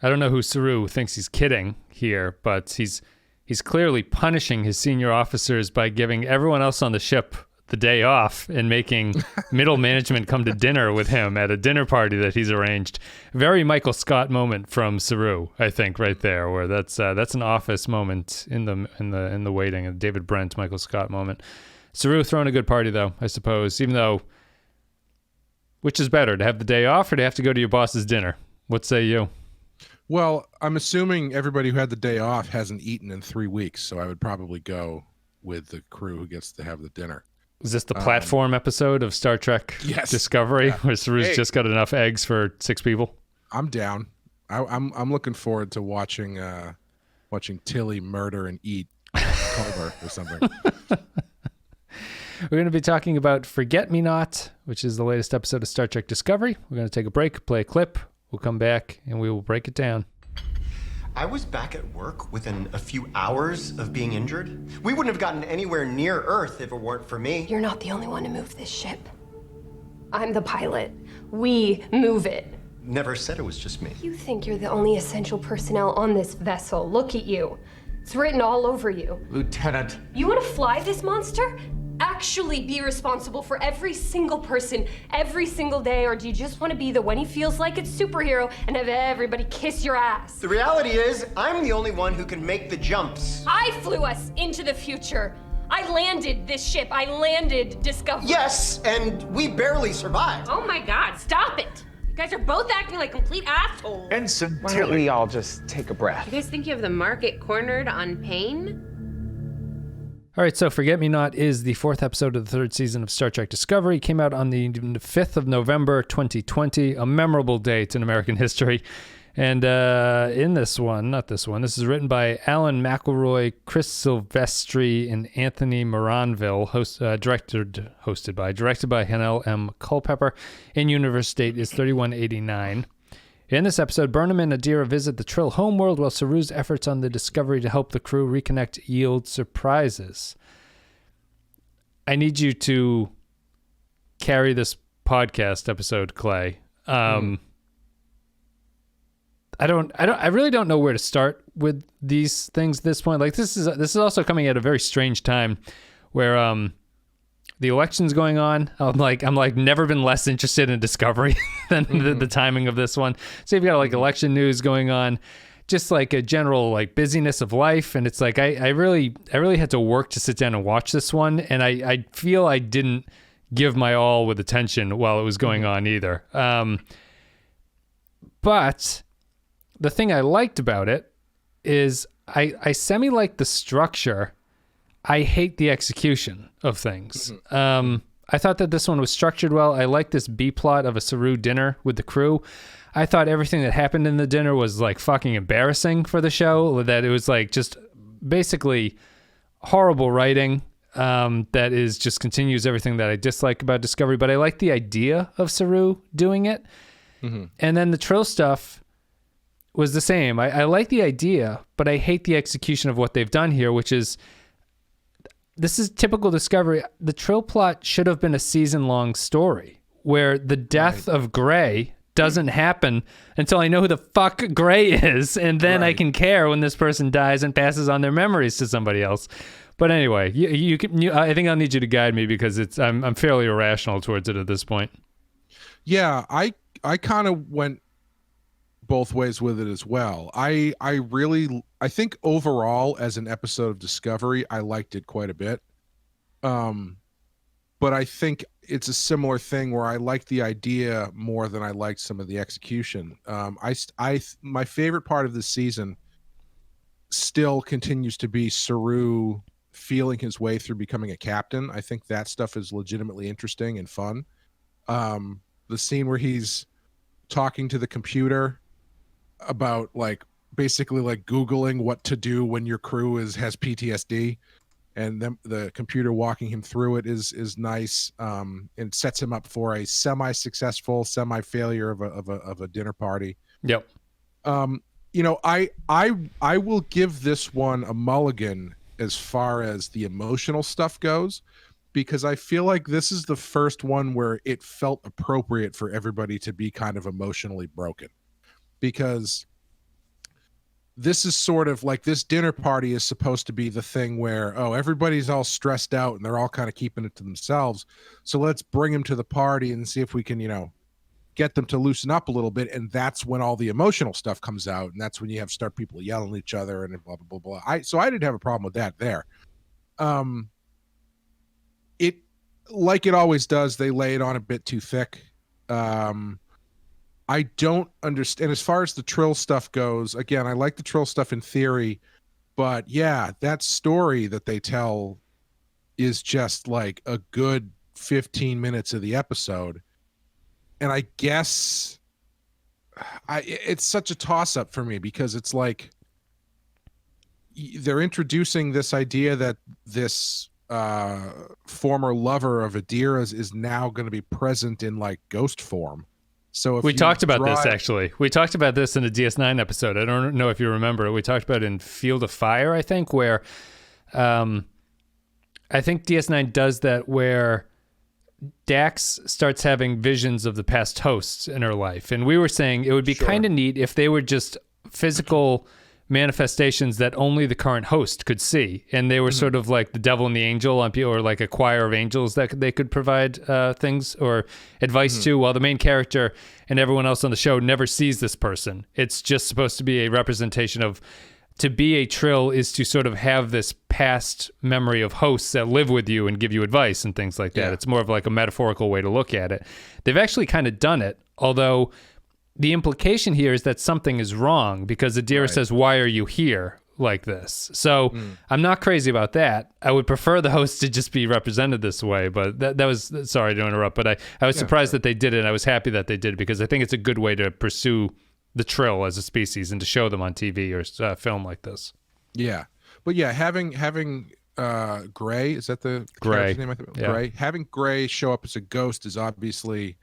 I don't know who Saru thinks he's kidding here, but he's clearly punishing his senior officers by giving everyone else on the ship the day off and making middle management come to dinner with him at a dinner party that he's arranged. Very Michael Scott moment from Saru, I think, right there, where that's an office moment in the waiting, a David Brent, Michael Scott moment. Saru throwing a good party though, I suppose, even though, which is better, to have the day off or to have to go to your boss's dinner? What say you? Well, I'm assuming everybody who had the day off hasn't eaten in 3 weeks, so I would probably go with the crew who gets to have the dinner. Is this the platform episode of Star Trek Discovery, where Saru's just got enough eggs for 6 people? I'm down. I'm looking forward to watching Tilly murder and eat Culver or something. We're going to be talking about Forget Me Not, which is the latest episode of Star Trek Discovery. We're going to take a break, play a clip. We'll come back and we will break it down. I was back at work within a few hours of being injured. We wouldn't have gotten anywhere near Earth if it weren't for me. You're not the only one to move this ship. I'm the pilot. We move it. Never said it was just me. You think you're the only essential personnel on this vessel. Look at you. It's written all over you. Lieutenant. You want to fly this monster? Actually be responsible for every single person, every single day, or do you just want to be the when he feels like it's superhero and have everybody kiss your ass? The reality is, I'm the only one who can make the jumps. I flew us into the future. I landed this ship. I landed Discovery. Yes, and we barely survived. Oh my God, stop it. You guys are both acting like complete assholes. Ensign Why don't Tilly. we all just take a breath? You guys think you have the market cornered on pain? All right, so Forget Me Not is the 4th episode of the 3rd season of Star Trek Discovery. It came out on the 5th of November, 2020, a memorable date in American history. And in this one, this is written by Alan McElroy, Chris Silvestri, and Anthony Moranville, directed by Hanel M. Culpepper. In-universe date is 3189. In this episode, Burnham and Adira visit the Trill homeworld while Saru's efforts on the Discovery to help the crew reconnect yield surprises. I need you to carry this podcast episode, Clay. I really don't know where to start with these things at this point. Like this is also coming at a very strange time where the election's going on. I'm like never been less interested in Discovery than the timing of this one. So you've got like election news going on, just like a general like busyness of life. And it's like, I really had to work to sit down and watch this one. And I feel I didn't give my all with attention while it was going on either. But the thing I liked about it is I semi-like the structure. I hate the execution of things. I thought that this one was structured well. I like this B-plot of a Saru dinner with the crew. I thought everything that happened in the dinner was like fucking embarrassing for the show, that it was like just basically horrible writing that is just continues everything that I dislike about Discovery. But I like the idea of Saru doing it. And then the Trill stuff was the same. I like the idea, but I hate the execution of what they've done here, which is, this is typical Discovery. The Trill plot should have been a season-long story where the death of Gray doesn't happen until I know who the fuck Gray is, and then I can care when this person dies and passes on their memories to somebody else. But anyway, I think I'll need you to guide me because I'm fairly irrational towards it at this point. Yeah, I kind of went both ways with it as well. I think overall as an episode of Discovery, I liked it quite a bit. But I think it's a similar thing where I like the idea more than I liked some of the execution. My favorite part of this season still continues to be Saru feeling his way through becoming a captain. I think that stuff is legitimately interesting and fun. The scene where he's talking to the computer about like basically like Googling what to do when your crew has PTSD, and then the computer walking him through it is nice, and sets him up for a semi-successful, semi-failure of a dinner party. Yep. I will give this one a mulligan as far as the emotional stuff goes, because I feel like this is the first one where it felt appropriate for everybody to be kind of emotionally broken. Because this is sort of like this dinner party is supposed to be the thing where, oh, everybody's all stressed out and they're all kind of keeping it to themselves. So let's bring them to the party and see if we can, get them to loosen up a little bit. And that's when all the emotional stuff comes out. And that's when you start people yelling at each other and blah, blah, blah, blah. So I didn't have a problem with that there. It, like it always does, they lay it on a bit too thick. I don't understand as far as the Trill stuff goes. Again, I like the Trill stuff in theory, but yeah, that story that they tell is just like a good 15 minutes of the episode. And I guess it's such a toss up for me because it's like they're introducing this idea that this former lover of Adira's is now going to be present in like ghost form. So if we talked about this, actually. We talked about this in a DS9 episode. I don't know if you remember it. We talked about it in Field of Fire, I think, where I think DS9 does that, where Dax starts having visions of the past hosts in her life. And we were saying it would be kind of neat if they were just physical manifestations that only the current host could see, and they were sort of like the devil and the angel on people, or like a choir of angels that they could provide things or advice to, while the main character and everyone else on the show never sees this person. It's just supposed to be a representation of, to be a Trill is to sort of have this past memory of hosts that live with you and give you advice and things like that. It's more of like a metaphorical way to look at it. They've actually kind of done it, although the implication here is that something is wrong, because Adira says, "Why are you here like this?" So I'm not crazy about that. I would prefer the host to just be represented this way, but that was, sorry to interrupt, but I was surprised that they did it, and I was happy that they did it, because I think it's a good way to pursue the Trill as a species and to show them on TV or film like this. Yeah. But yeah, having Gray, is that the Gray name? Gray. Having Gray show up as a ghost is obviously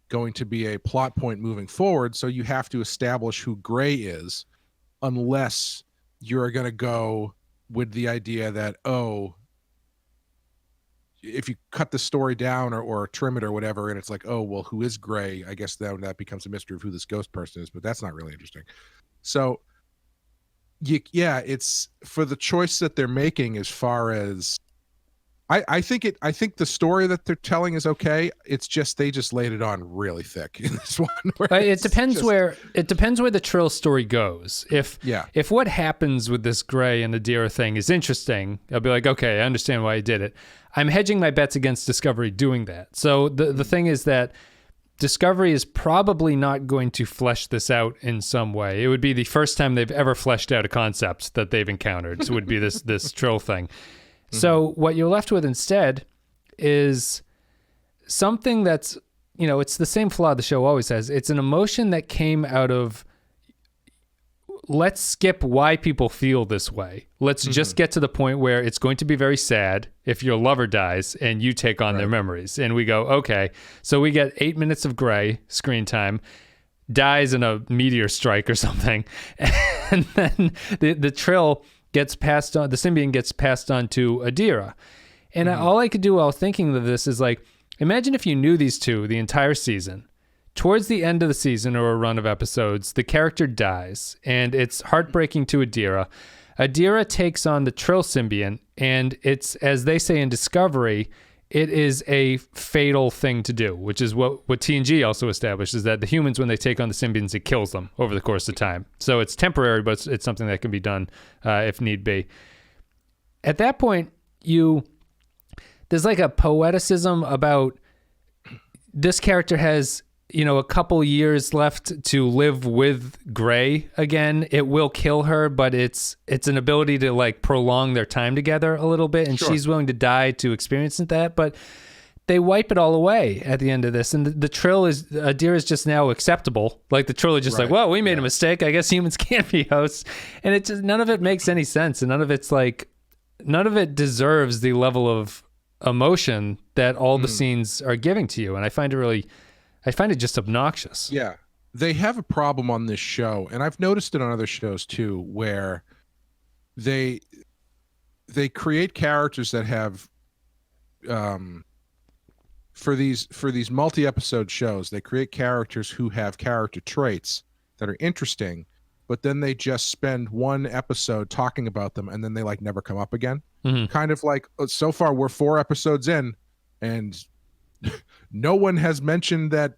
going to be a plot point moving forward, so you have to establish who Gray is, unless you're going to go with the idea that, oh, if you cut the story down or trim it or whatever, and it's like, oh, well, who is Gray? I guess that becomes a mystery of who this ghost person is, but that's not really interesting. So it's for the choice that they're making as far as I think the story that they're telling is okay. It's just they just laid it on really thick in this one. It depends where the Trill story goes. If what happens with this Gray and Adira thing is interesting, I'll be like, okay, I understand why I did it. I'm hedging my bets against Discovery doing that. So the thing is that Discovery is probably not going to flesh this out in some way. It would be the first time they've ever fleshed out a concept that they've encountered. So it would be this Trill thing. So what you're left with instead is something that's, it's the same flaw the show always has. It's an emotion that came out of, let's skip why people feel this way. Let's just get to the point where it's going to be very sad if your lover dies and you take on their memories. And we go, okay, so we get 8 minutes of Gray screen time, dies in a meteor strike or something. And then the Trill gets passed on, the symbiont gets passed on to Adira. And all I could do while thinking of this is like, imagine if you knew these two the entire season. Towards the end of the season or a run of episodes, the character dies, and it's heartbreaking to Adira. Adira takes on the Trill symbiont, and it's, as they say in Discovery, it is a fatal thing to do, which is what TNG also established, is that the humans, when they take on the symbionts, it kills them over the course of time. So it's temporary, but it's something that can be done if need be. At that point, there's like a poeticism about this character has, a couple years left to live with Gray again. It will kill her, but it's an ability to like prolong their time together a little bit, and she's willing to die to experience that. But they wipe it all away at the end of this, and the Trill is, Adira is just now acceptable. Like the Trill is just like, well, we made a mistake. I guess humans can't be hosts, and it just, none of it makes any sense, and none of it deserves the level of emotion that all the scenes are giving to you, and I find it just obnoxious. Yeah. They have a problem on this show, and I've noticed it on other shows too, where they create characters that have for these multi-episode shows, they create characters who have character traits that are interesting, but then they just spend one episode talking about them, and then they like never come up again. Kind of like, so far we're 4 episodes in, and no one has mentioned that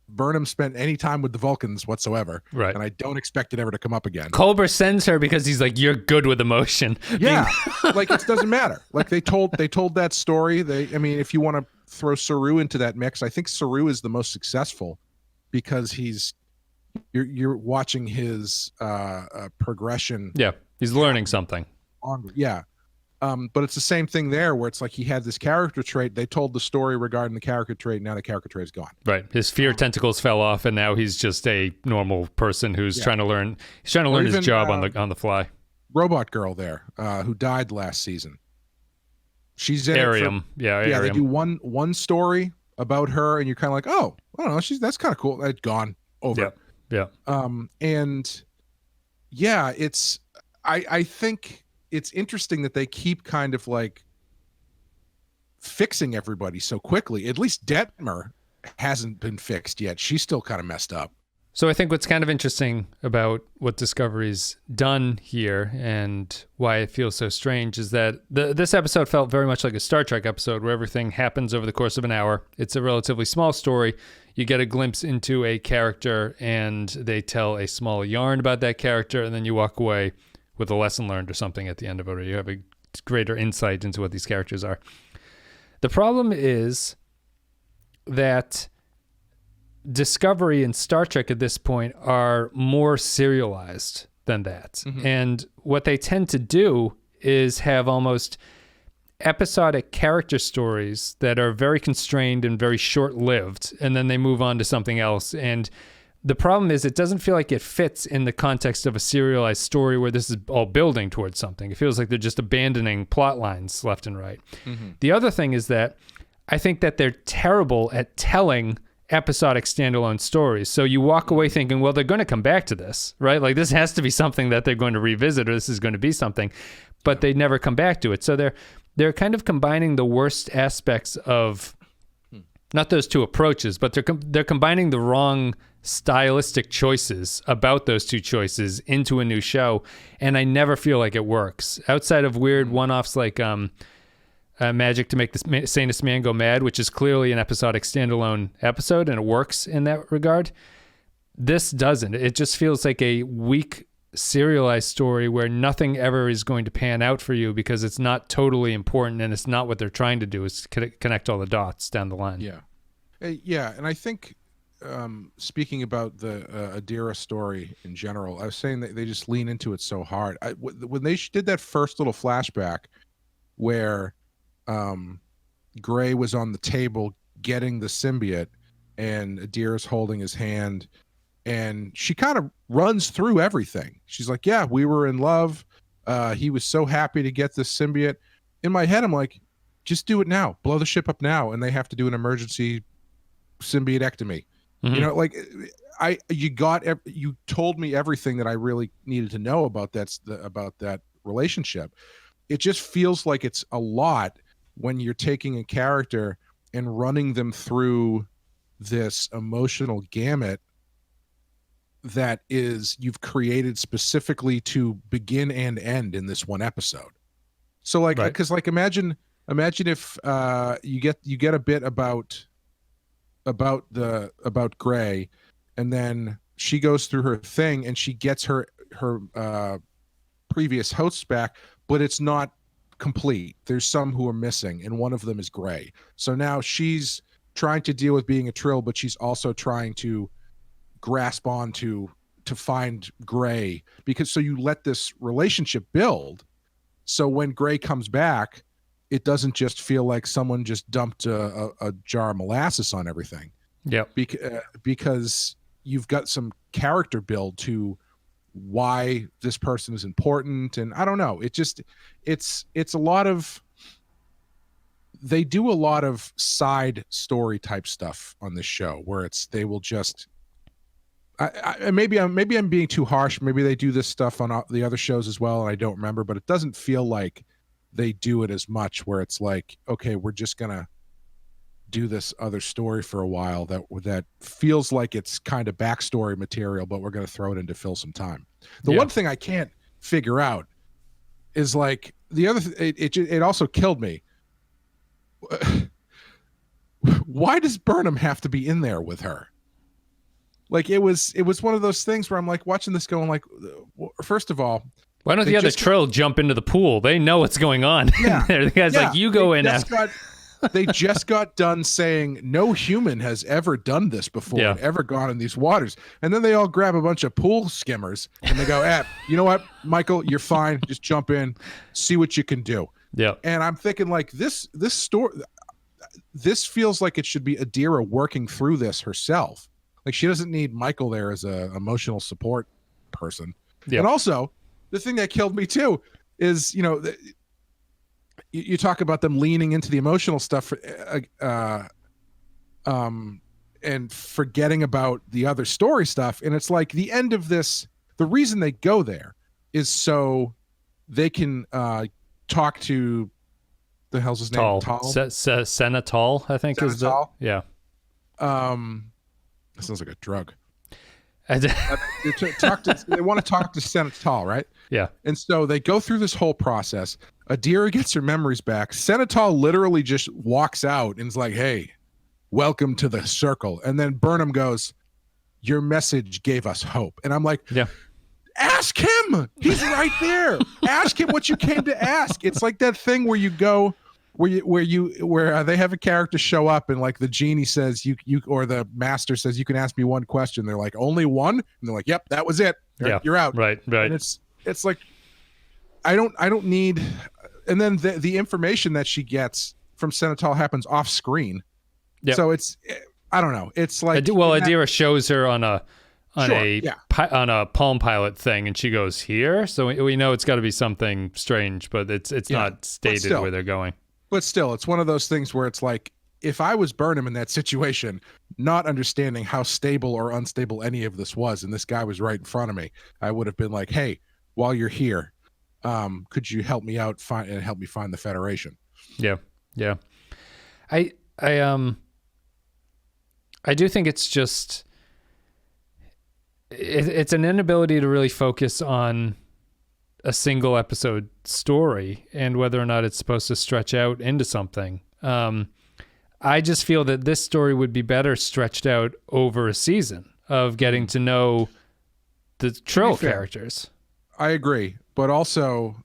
Burnham spent any time with the Vulcans whatsoever. Right. And I don't expect it ever to come up again. Culber sends her because he's like, you're good with emotion. Yeah. Like, it doesn't matter. Like, they told that story. I mean, if you want to throw Saru into that mix, I think Saru is the most successful because you're watching his progression. Yeah. He's learning something. Yeah. But it's the same thing there where it's like he had this character trait. They told the story regarding the character trait. Now the character trait is gone. Right. His fear tentacles fell off, and now he's just a normal person who's trying to learn. He's trying to learn his job on the fly. Robot girl there, who died last season. She's in Arium. Yeah, they do one story about her, and you're kind of like, oh, I don't know, that's kind of cool. That's gone over. Yeah. And yeah, I think it's interesting that they keep kind of like fixing everybody so quickly. At least Detmer hasn't been fixed yet. She's still kind of messed up. So I think what's kind of interesting about what Discovery's done here and why it feels so strange is that this episode felt very much like a Star Trek episode where everything happens over the course of an hour. It's a relatively small story. You get a glimpse into a character and they tell a small yarn about that character, and then you walk away with a lesson learned or something at the end of it, or you have a greater insight into what these characters are. The problem is that Discovery and Star Trek at this point are more serialized than that. And what they tend to do is have almost episodic character stories that are very constrained and very short-lived, and then they move on to something else. And the problem is it doesn't feel like it fits in the context of a serialized story where this is all building towards something. It feels like they're just abandoning plot lines left and right. The other thing is that I think that they're terrible at telling episodic standalone stories. So you walk away thinking, well, they're going to come back to this, right? Like, this has to be something that they're going to revisit, or this is going to be something, but they never come back to it. So they're kind of combining the worst aspects of not those two approaches, but they're combining the wrong stylistic choices about those two choices into a new show, and I never feel like it works. Outside of weird one-offs like Magic to Make the Sanest Man Go Mad, which is clearly an episodic standalone episode, and it works in that regard, this doesn't. It just feels like a weak serialized story where nothing ever is going to pan out for you because it's not totally important, and it's not what they're trying to do is connect all the dots down the line. Yeah, and I think speaking about the Adira story in general, I was saying that they just lean into it so hard. When they did that first little flashback where Gray was on the table getting the symbiote and Adira's holding his hand, and she kind of runs through everything. She's like, yeah, we were in love. He was so happy to get this symbiote. In my head, I'm like, just do it now. Blow the ship up now. And they have to do an emergency symbioteectomy. You know, like you told me everything that I really needed to know about that relationship. It just feels like it's a lot when you're taking a character and running them through this emotional gamut that you've created specifically to begin and end in this one episode. So like, because like imagine if you get a bit about Gray, and then she goes through her thing and she gets her previous hosts back, but it's not complete. There's some who are missing, and one of them is Gray. So now she's trying to deal with being a Trill, but she's also trying to grasp on to find Gray, so you let this relationship build. So when Gray comes back, it doesn't just feel like someone just dumped a jar of molasses on everything. Yeah. Because you've got some character build to why this person is important. And I don't know, it's a lot of, they do a lot of side story type stuff on this show where they will just, maybe I'm being too harsh. Maybe they do this stuff on the other shows as well, and I don't remember, but it doesn't feel like they do it as much where it's like, okay, we're just gonna do this other story for a while that feels like it's kind of backstory material, but we're going to throw it in to fill some time. The one thing I can't figure out is like the other. It also killed me. Why does Burnham have to be in there with her? Like it was one of those things where I'm like watching this going like, first of all, why don't the other Trill jump into the pool? They know what's going on. Yeah. The guy's like, you go in. They just got done saying no human has ever done this before, and ever gone in these waters. And then they all grab a bunch of pool skimmers and they go, you know what, Michael, you're fine. Just jump in, see what you can do. Yeah. And I'm thinking like this story, this feels like it should be Adira working through this herself. Like she doesn't need Michael there as a emotional support person. Yep. And also the thing that killed me too is, you know, you talk about them leaning into the emotional stuff and forgetting about the other story stuff. And it's like the end of this, the reason they go there is so they can talk to the hell's his name? Tall. Senatol, I think is the yeah. That sounds like a drug. They want to talk to Senatol, right? Yeah. And so they go through this whole process. Adira gets her memories back. Senatol literally just walks out and is like, hey, welcome to the circle. And then Burnham goes, your message gave us hope. And I'm like, ask him. He's right there. Ask him what you came to ask. It's like that thing where you go, where they have a character show up and like the genie says you or the master says you can ask me one question. They're like, only one? And they're like, yep, that was it. You're out. Right. And it's like I don't need. And then the information that she gets from Senatol happens off screen. Yep. So it's, I don't know. It's like, Adira shows her on a Palm Pilot thing, and she goes here. So we know it's got to be something strange, but it's not stated where they're going. But still, it's one of those things where it's like, if I was Burnham in that situation, not understanding how stable or unstable any of this was, and this guy was right in front of me, I would have been like, hey, while you're here, could you help me out and help me find the Federation? Yeah. I do think it's just it's an inability to really focus on a single episode story and whether or not it's supposed to stretch out into something. I just feel that this story would be better stretched out over a season of getting to know the Trill characters. I agree, but also,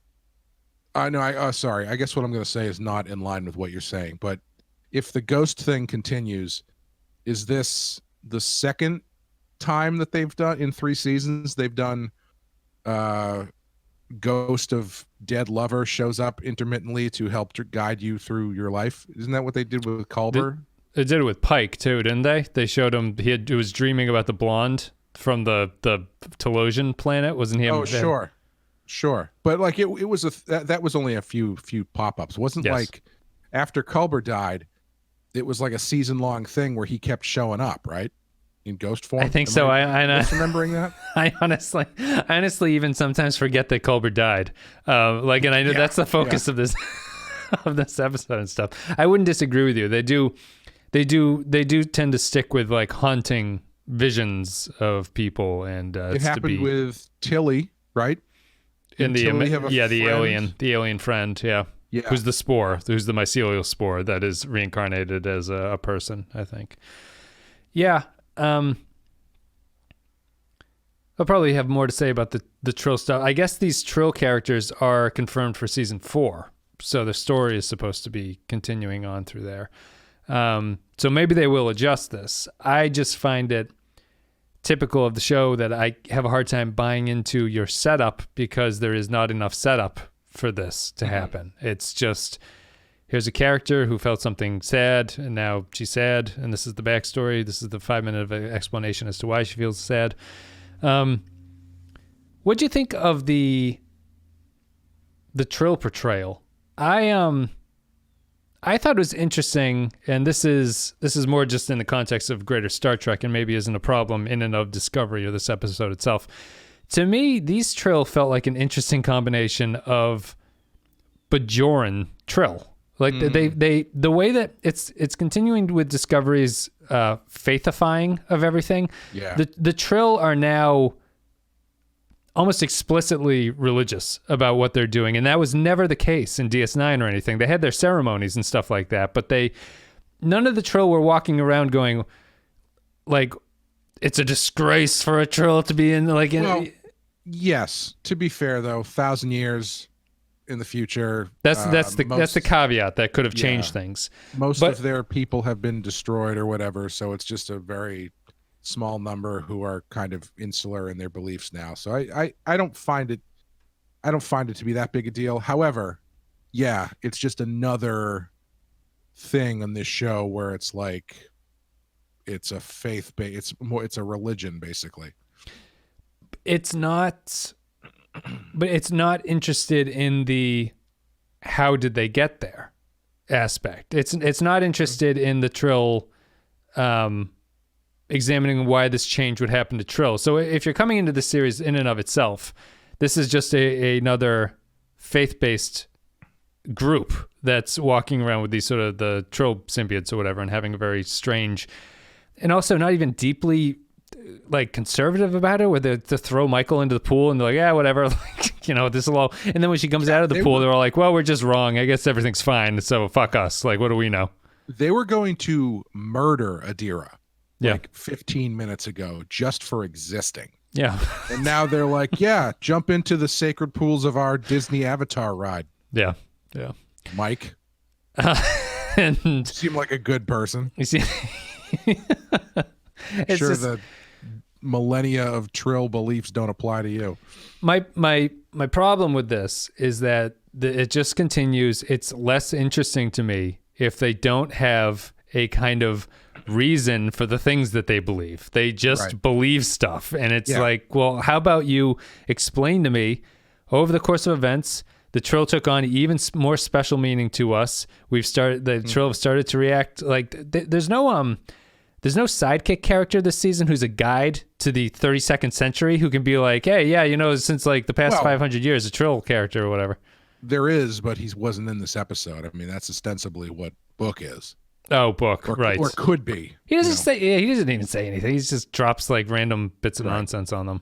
I guess what I'm going to say is not in line with what you're saying, but if the ghost thing continues, is this the second time that they've done in 3 seasons? They've done ghost of dead lover shows up intermittently to help to guide you through your life. Isn't that what they did with Culber? They did it with Pike too, didn't they? They showed him he was dreaming about the blonde from the Telosian planet, wasn't he? Oh, sure. But like it was that was only a few pop-ups. It wasn't like after Culber died, it was like a season-long thing where he kept showing up, right? In ghost form. I think so. I remembering that. I honestly even sometimes forget that Culber died. And I know that's the focus of this episode and stuff. I wouldn't disagree with you. They do tend to stick with like haunting visions of people, and it happened with Tilly, right? In the alien friend, who's the spore, who's the mycelial spore that is reincarnated as a person, I think. Yeah. I'll probably have more to say about the Trill stuff. I guess these Trill characters are confirmed for season 4, so the story is supposed to be continuing on through there. So maybe they will adjust this. I just find it typical of the show that I have a hard time buying into your setup because there is not enough setup for this to happen. It's just, here's a character who felt something sad, and now she's sad, and this is the backstory. This is the 5-minute explanation as to why she feels sad. What'd you think of the Trill portrayal? I thought it was interesting, and this is more just in the context of greater Star Trek, and maybe isn't a problem in and of Discovery or this episode itself. To me, these Trill felt like an interesting combination of Bajoran Trill. Like the way that it's continuing with Discovery's faithifying of everything. Yeah. The Trill are now almost explicitly religious about what they're doing, and that was never the case in DS9 or anything. They had their ceremonies and stuff like that, but none of the Trill were walking around going like, it's a disgrace for a Trill to be in like. Well, yes. To be fair, though, 1,000 years in the future. That's the caveat that could have changed things. Most of their people have been destroyed or whatever, so it's just a very small number who are kind of insular in their beliefs now. So I don't find it to be that big a deal. However, yeah, it's just another thing on this show where it's like it's a faith it's a religion basically. It's not, but it's not interested in the how did they get there aspect. It's not interested in the Trill examining why this change would happen to Trill. So if you're coming into the series in and of itself, this is just another faith-based group that's walking around with these sort of the Trill symbiotes or whatever and having a very strange, and also not even deeply like conservative about it, where they to throw Michael into the pool and they're like, yeah, whatever, like, this will all, and then when she comes out of the pool, they're all like, well, we're just wrong. I guess everything's fine. So fuck us. Like, what do we know? They were going to murder Adira Yeah. like 15 minutes ago just for existing. Yeah. And now they're like, yeah, jump into the sacred pools of our Disney Avatar ride. Yeah. Yeah. Mike. And Seem like a good person. you see, it's Sure, just, the millennia of Trill beliefs don't apply to you. my problem with this is that it just continues. It's less interesting to me if they don't have a kind of reason for the things that they believe. They just believe stuff. And it's like, well, how about you explain to me over the course of events, the Trill took on even more special meaning to us. The Trill have started to react like there's no sidekick character this season who's a guide to the 32nd century who can be like, hey, yeah, since like the past 500 years, a Trill character or whatever. There is, but he wasn't in this episode. I mean, that's ostensibly what Book is. Oh, Book, right. Or could be. He doesn't say, he doesn't even say anything. He just drops like random bits of nonsense on them.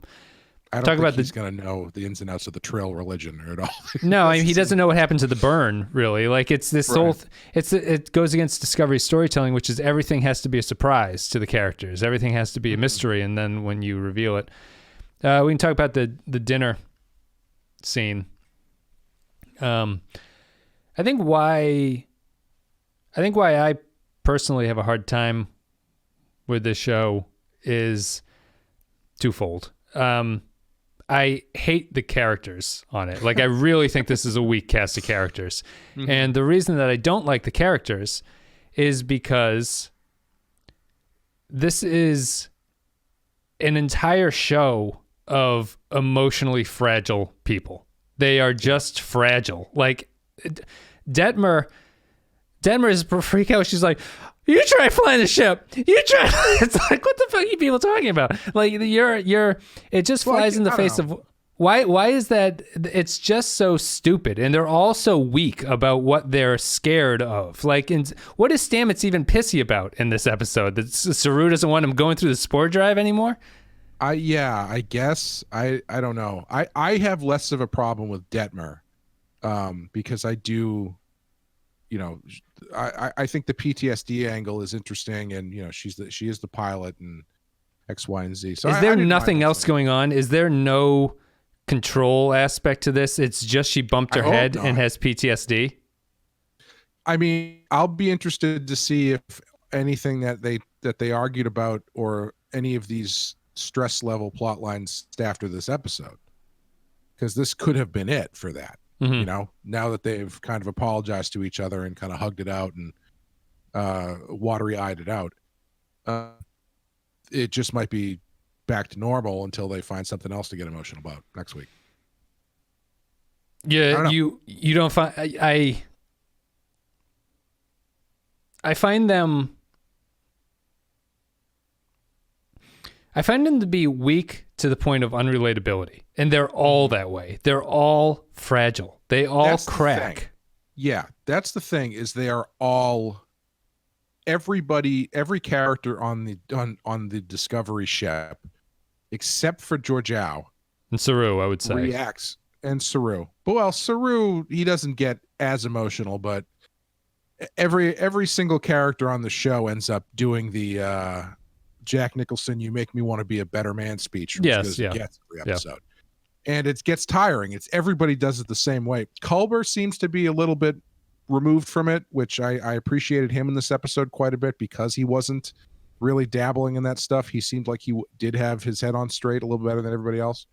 I don't think he's going to know the ins and outs of the Trill religion or at all. No, I mean, he doesn't know what happened to the burn, really. Like, it's this whole... It goes against Discovery storytelling, which is everything has to be a surprise to the characters. Everything has to be a mystery, and then when you reveal it... we can talk about the dinner scene. I think why I personally have a hard time with this show is twofold. I hate the characters on it. Like, I really think this is a weak cast of characters. Mm-hmm. And the reason that I don't like the characters is because this is an entire show of emotionally fragile people. They are just fragile. Like, Detmer is a freak out. She's like, you try flying the ship. You try. It's like, what the fuck are you people talking about? Like, it just flies in the face of why is that? It's just so stupid. And they're all so weak about what they're scared of. Like, what is Stamets even pissy about in this episode? That Saru doesn't want him going through the spore drive anymore? I guess. I don't know. I have less of a problem with Detmer because I do, I think the PTSD angle is interesting, and she is the pilot and X, Y, and Z. So is there nothing else going on? Is there no control aspect to this? It's just she bumped her head and has PTSD. I mean, I'll be interested to see if anything that they argued about or any of these stress level plot lines after this episode, because this could have been it for that. Mm-hmm. Now that they've kind of apologized to each other and kind of hugged it out and watery-eyed it out, it just might be back to normal until they find something else to get emotional about next week. Yeah, you don't find I find them to be weak to the point of unrelatability, and they're all that way. They're all fragile. They all crack. Yeah, that's the thing, is they are all, every character on the Discovery ship, except for Georgiou, And Saru, I would say. reacts, and Saru. Well, Saru, he doesn't get as emotional, but every single character on the show ends up doing the Jack Nicholson, "You make me want to be a better man" speech. Yes, yeah. Gets every episode. And it gets tiring. It's everybody does it the same way. Culber seems to be a little bit removed from it, which I appreciated him in this episode quite a bit, because he wasn't really dabbling in that stuff. He seemed like he did have his head on straight a little better than everybody else.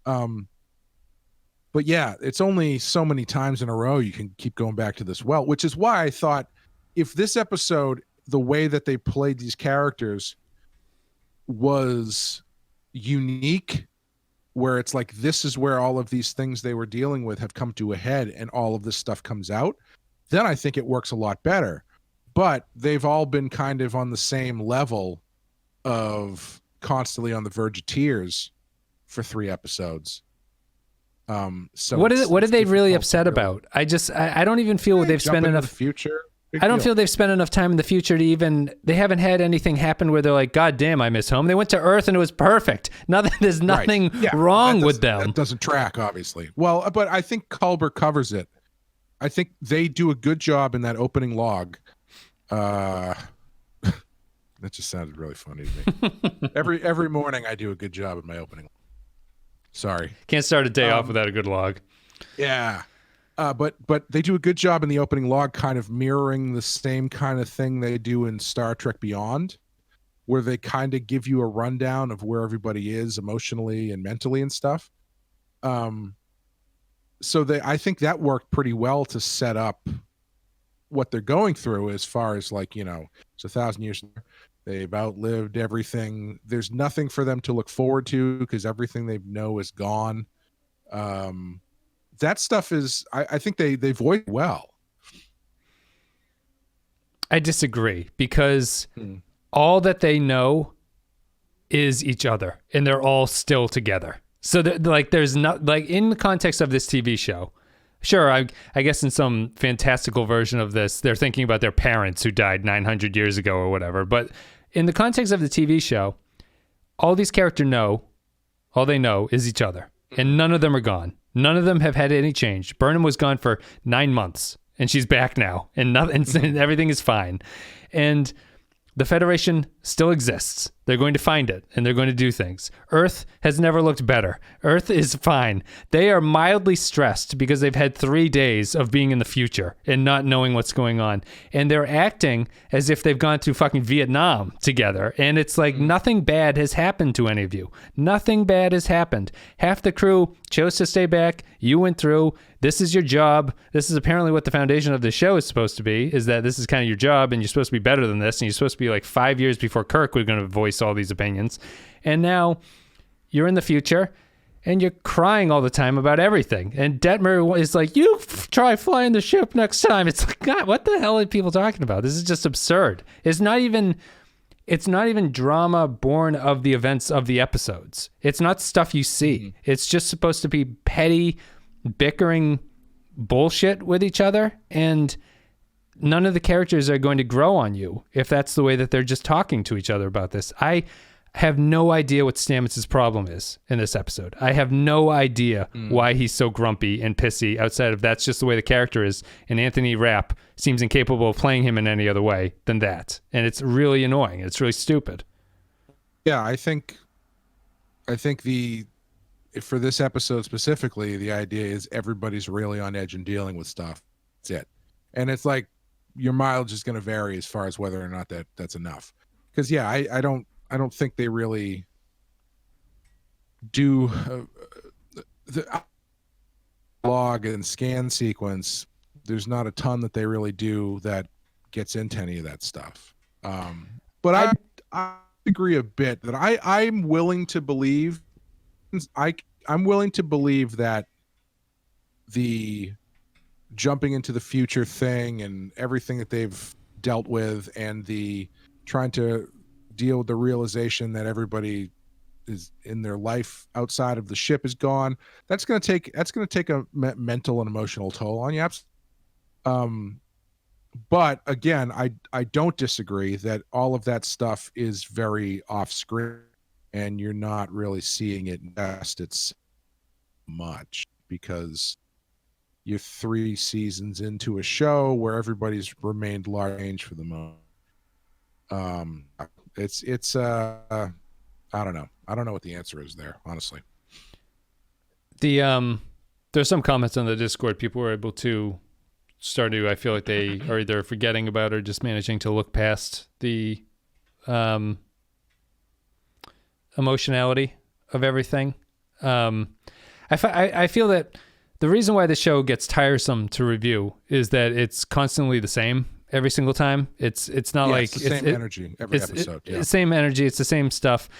But yeah, it's only so many times in a row you can keep going back to this well, which is why I thought, if this episode, the way that they played these characters was unique, where it's like, this is where all of these things they were dealing with have come to a head and all of this stuff comes out, then I think it works a lot better. But they've all been kind of on the same level of constantly on the verge of tears for 3 episodes. So what are they really difficult upset to about? I don't even feel they've spent jump into enough the future. I don't feel they've spent enough time in the future to even, they haven't had anything happen where they're like, God damn, I miss home. They went to Earth and it was perfect. There's nothing wrong with them. That doesn't track, obviously. Well, but I think Culber covers it. I think they do a good job in that opening log. That just sounded really funny to me. Every morning I do a good job in my opening. Sorry. Can't start a day off without a good log. Yeah. But they do a good job in the opening log, kind of mirroring the same kind of thing they do in Star Trek Beyond, where they kind of give you a rundown of where everybody is emotionally and mentally and stuff. So I think that worked pretty well to set up what they're going through, as far as, like, it's 1,000 years. They've outlived everything. There's nothing for them to look forward to because everything they know is gone. That stuff is, I think they voice well. I disagree, because all that they know is each other, and they're all still together. So there's not, like, in the context of this TV show, sure, I guess in some fantastical version of this, they're thinking about their parents who died 900 years ago or whatever. But in the context of the TV show, all these characters know, all they know is each other. And none of them are gone. None of them have had any change. Burnham was gone for 9 months, and she's back now, and and everything is fine. And the Federation still exists. They're going to find it, and they're going to do things. Earth has never looked better. Earth is fine. They are mildly stressed because they've had 3 days of being in the future and not knowing what's going on. And they're acting as if they've gone to fucking Vietnam together. And it's like, nothing bad has happened to any of you. Nothing bad has happened. Half the crew chose to stay back. You went through. This is your job. This is apparently what the foundation of the show is supposed to be, is that this is kind of your job, and you're supposed to be better than this, and you're supposed to be like 5 years before Kirk was going to voice all these opinions. And now you're in the future, and you're crying all the time about everything. And Detmer is like, you try flying the ship next time. It's like, God, what the hell are people talking about? This is just absurd. It's not even drama born of the events of the episodes. It's not stuff you see. It's just supposed to be petty, bickering bullshit with each other, and none of the characters are going to grow on you if that's the way that they're just talking to each other about this. I have no idea what Stamets' problem is in this episode. I have no idea why he's so grumpy and pissy, outside of that's just the way the character is, and Anthony Rapp seems incapable of playing him in any other way than that. And it's really annoying. It's really stupid. Yeah, I think for this episode specifically, the idea is everybody's really on edge and dealing with stuff. That's it. And it's like, your mileage is going to vary as far as whether or not that's enough. Because yeah, I don't think they really do the log and scan sequence. There's not a ton that they really do that gets into any of that stuff. But I agree a bit that I'm willing to believe. I'm willing to believe that the jumping into the future thing and everything that they've dealt with, and the trying to deal with the realization that everybody is in their life outside of the ship is gone, that's going to take a mental and emotional toll on you. But again, I don't disagree that all of that stuff is very off screen, and you're not really seeing it invested much because you're 3 seasons into a show where everybody's remained large range for the moment. It's I don't know. I don't know what the answer is there, honestly. There's some comments on the Discord. People were able to start to, I feel like they are either forgetting about or just managing to look past the emotionality of everything. I feel that the reason why the show gets tiresome to review is that it's constantly the same every single time. It's not like it's the same energy every episode. It's the same energy. It's the same stuff.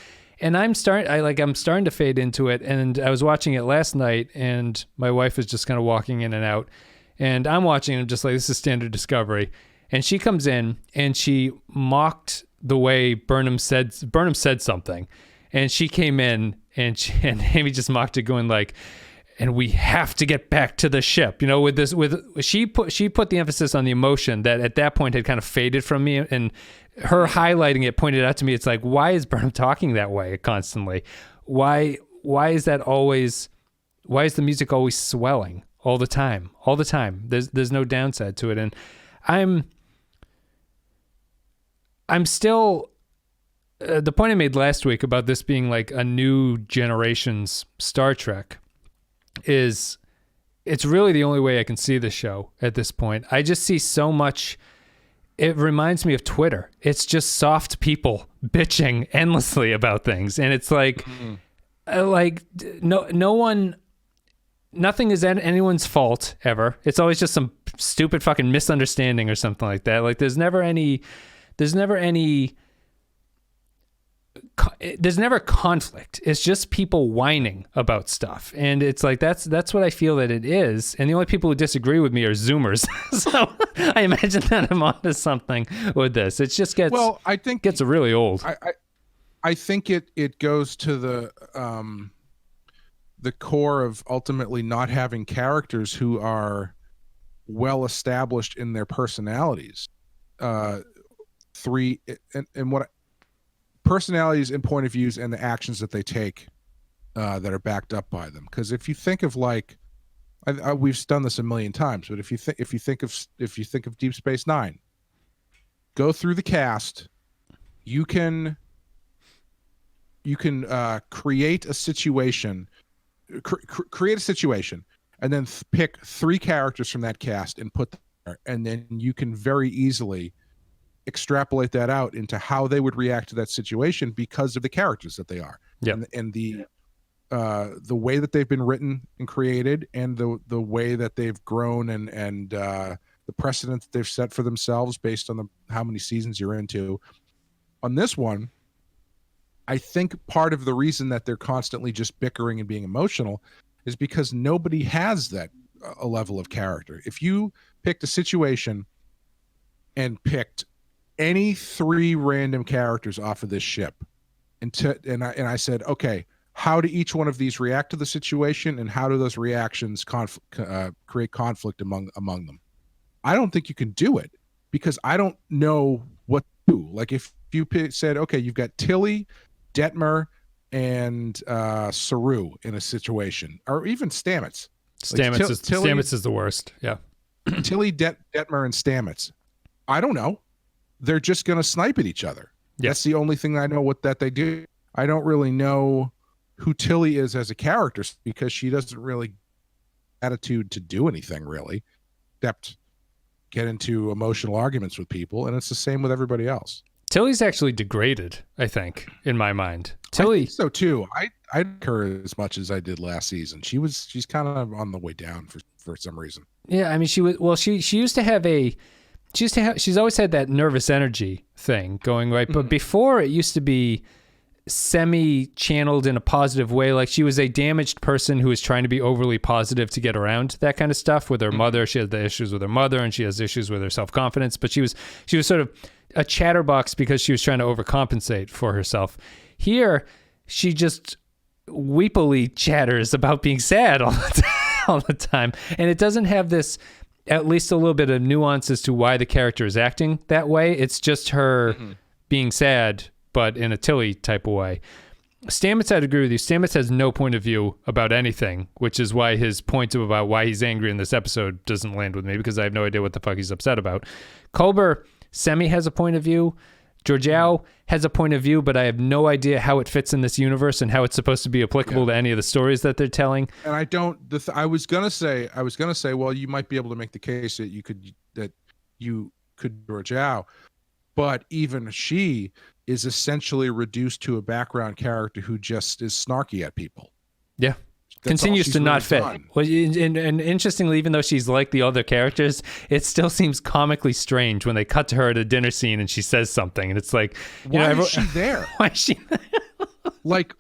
And I'm starting to fade into it. And I was watching it last night, and my wife was just kind of walking in and out, and I'm watching and just like, this is standard Discovery. And she comes in and she mocked the way Burnham said something, and she came in and Amy just mocked it, going like, and we have to get back to the ship, she put the emphasis on the emotion that at that point had kind of faded from me, and her highlighting it pointed out to me, it's like, why is Burnham talking that way constantly? Why is the music always swelling all the time? There's no downside to it. And I'm still, the point I made last week about this being like a new generation's Star Trek is, it's really the only way I can see the show at this point. I just see so much. It reminds me of Twitter. It's just soft people bitching endlessly about things. And it's like, nothing is anyone's fault ever. It's always just some stupid fucking misunderstanding or something like that. Like there's never conflict. It's just people whining about stuff. And it's like, that's what I feel that it is. And the only people who disagree with me are Zoomers. So I imagine that I'm onto something with this. It just gets, I think gets really old. I think it goes to the core of ultimately not having characters who are well established in their personalities. Personalities and point of views and the actions that they take that are backed up by them. Because if you think of like, we've done this a million times, but if you think of Deep Space Nine, go through the cast, you can create a situation, and then pick 3 characters from that cast and put them there, and then you can very easily extrapolate that out into how they would react to that situation because of the characters that they are. Yeah. And the way that they've been written and created, and the way that they've grown, and the precedent that they've set for themselves based on how many seasons you're into. On this one, I think part of the reason that they're constantly just bickering and being emotional is because nobody has that a level of character. If you picked a situation and picked any 3 random characters off of this ship, and I said, okay, how do each one of these react to the situation, and how do those reactions create conflict among them? I don't think you can do it, because I don't know what to do. Like if you said, okay, you've got Tilly, Detmer, and Saru in a situation, or even Stamets. Stamets is the worst. Yeah. Tilly, Detmer, and Stamets. I don't know. They're just going to snipe at each other. Yeah. That's the only thing I know that they do. I don't really know who Tilly is as a character, because she doesn't really attitude to do anything really, except get into emotional arguments with people. And it's the same with everybody else. Tilly's actually degraded, I think, in my mind. I think so too. I like her as much as I did last season. She's kind of on the way down for some reason. Yeah, I mean, she used to have she's always had that nervous energy thing going, right? But before, it used to be semi-channeled in a positive way. Like she was a damaged person who was trying to be overly positive to get around that kind of stuff with her mother. She had the issues with her mother, and she has issues with her self-confidence, but she was sort of a chatterbox because she was trying to overcompensate for herself. Here, she just weepily chatters about being sad all the time. And it doesn't have this at least a little bit of nuance as to why the character is acting that way. It's just her being sad, but in a Tilly type of way. Stamets, I'd agree with you. Stamets has no point of view about anything, which is why his point about why he's angry in this episode doesn't land with me, because I have no idea what the fuck he's upset about. Culber semi has a point of view. Georgiou has a point of view, but I have no idea how it fits in this universe and how it's supposed to be applicable to any of the stories that they're telling. And I don't. I was gonna say, well, you might be able to make the case that you could Georgiou, but even she is essentially reduced to a background character who just is snarky at people. Yeah. That's continues to not fit. done. Well, and interestingly, even though she's like the other characters, it still seems comically strange when they cut to her at a dinner scene and she says something, and it's like, why is she there? Why is she there? Like,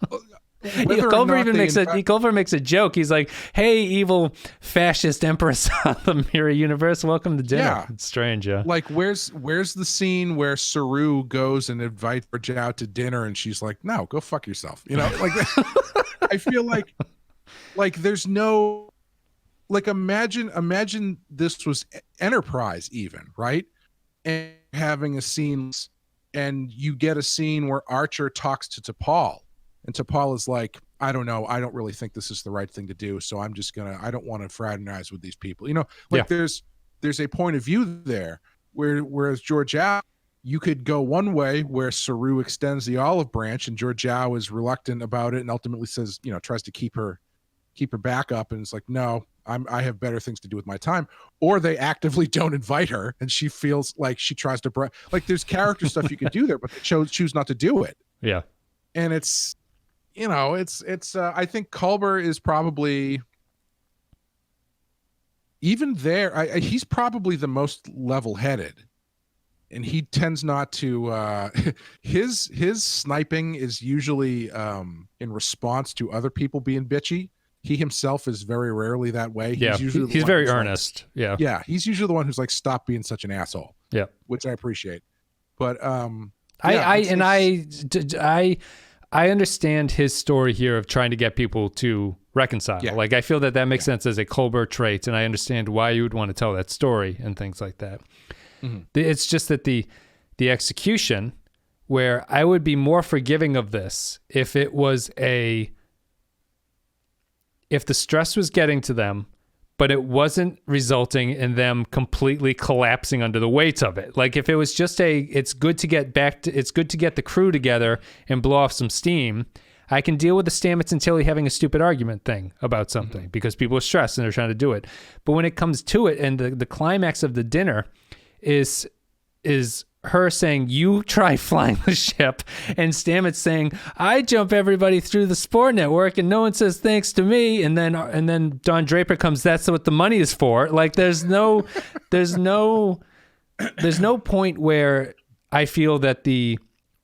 Culver makes a joke. He's like, "Hey, evil fascist empress of the mirror universe, welcome to dinner." Yeah. It's strange, yeah. Like, where's the scene where Saru goes and invites Georgia out to dinner, and she's like, "No, go fuck yourself." You know, like I feel like there's no, like, imagine this was Enterprise even, right? And having a scene, and you get a scene where Archer talks to T'Pol, and T'Pol is like, I don't know, I don't really think this is the right thing to do, so I don't want to fraternize with these people. You know, like there's a point of view there whereas Georgiou, you could go one way where Saru extends the olive branch and Georgiou is reluctant about it and ultimately says, you know, tries to keep her back up, and it's like, no, I have better things to do with my time. Or they actively don't invite her and she feels like she tries to like, there's character stuff you could do there, but they choose not to do it. Yeah. And it's, you know, it's I think Culber is probably even there. He's probably the most level-headed, and he tends not to his sniping is usually in response to other people being bitchy. He himself is very rarely that way. He's very earnest. Like, yeah, he's usually the one who's like, stop being such an asshole. Yeah, which I appreciate. But I understand his story here of trying to get people to reconcile. Yeah. Like, I feel that makes sense as a Culber trait, and I understand why you would want to tell that story and things like that. Mm-hmm. It's just that the execution, where I would be more forgiving of this if it was if the stress was getting to them, but it wasn't resulting in them completely collapsing under the weight of it. Like, if it was just it's good to get the crew together and blow off some steam, I can deal with the Stamets and Tilly having a stupid argument thing about something because people are stressed and they're trying to do it. But when it comes to it, and the climax of the dinner is her saying, "You try flying the ship," and Stamets saying, "I jump everybody through the Spore network and no one says thanks to me," and then Don Draper comes, "That's what the money is for." Like, there's no point where I feel that the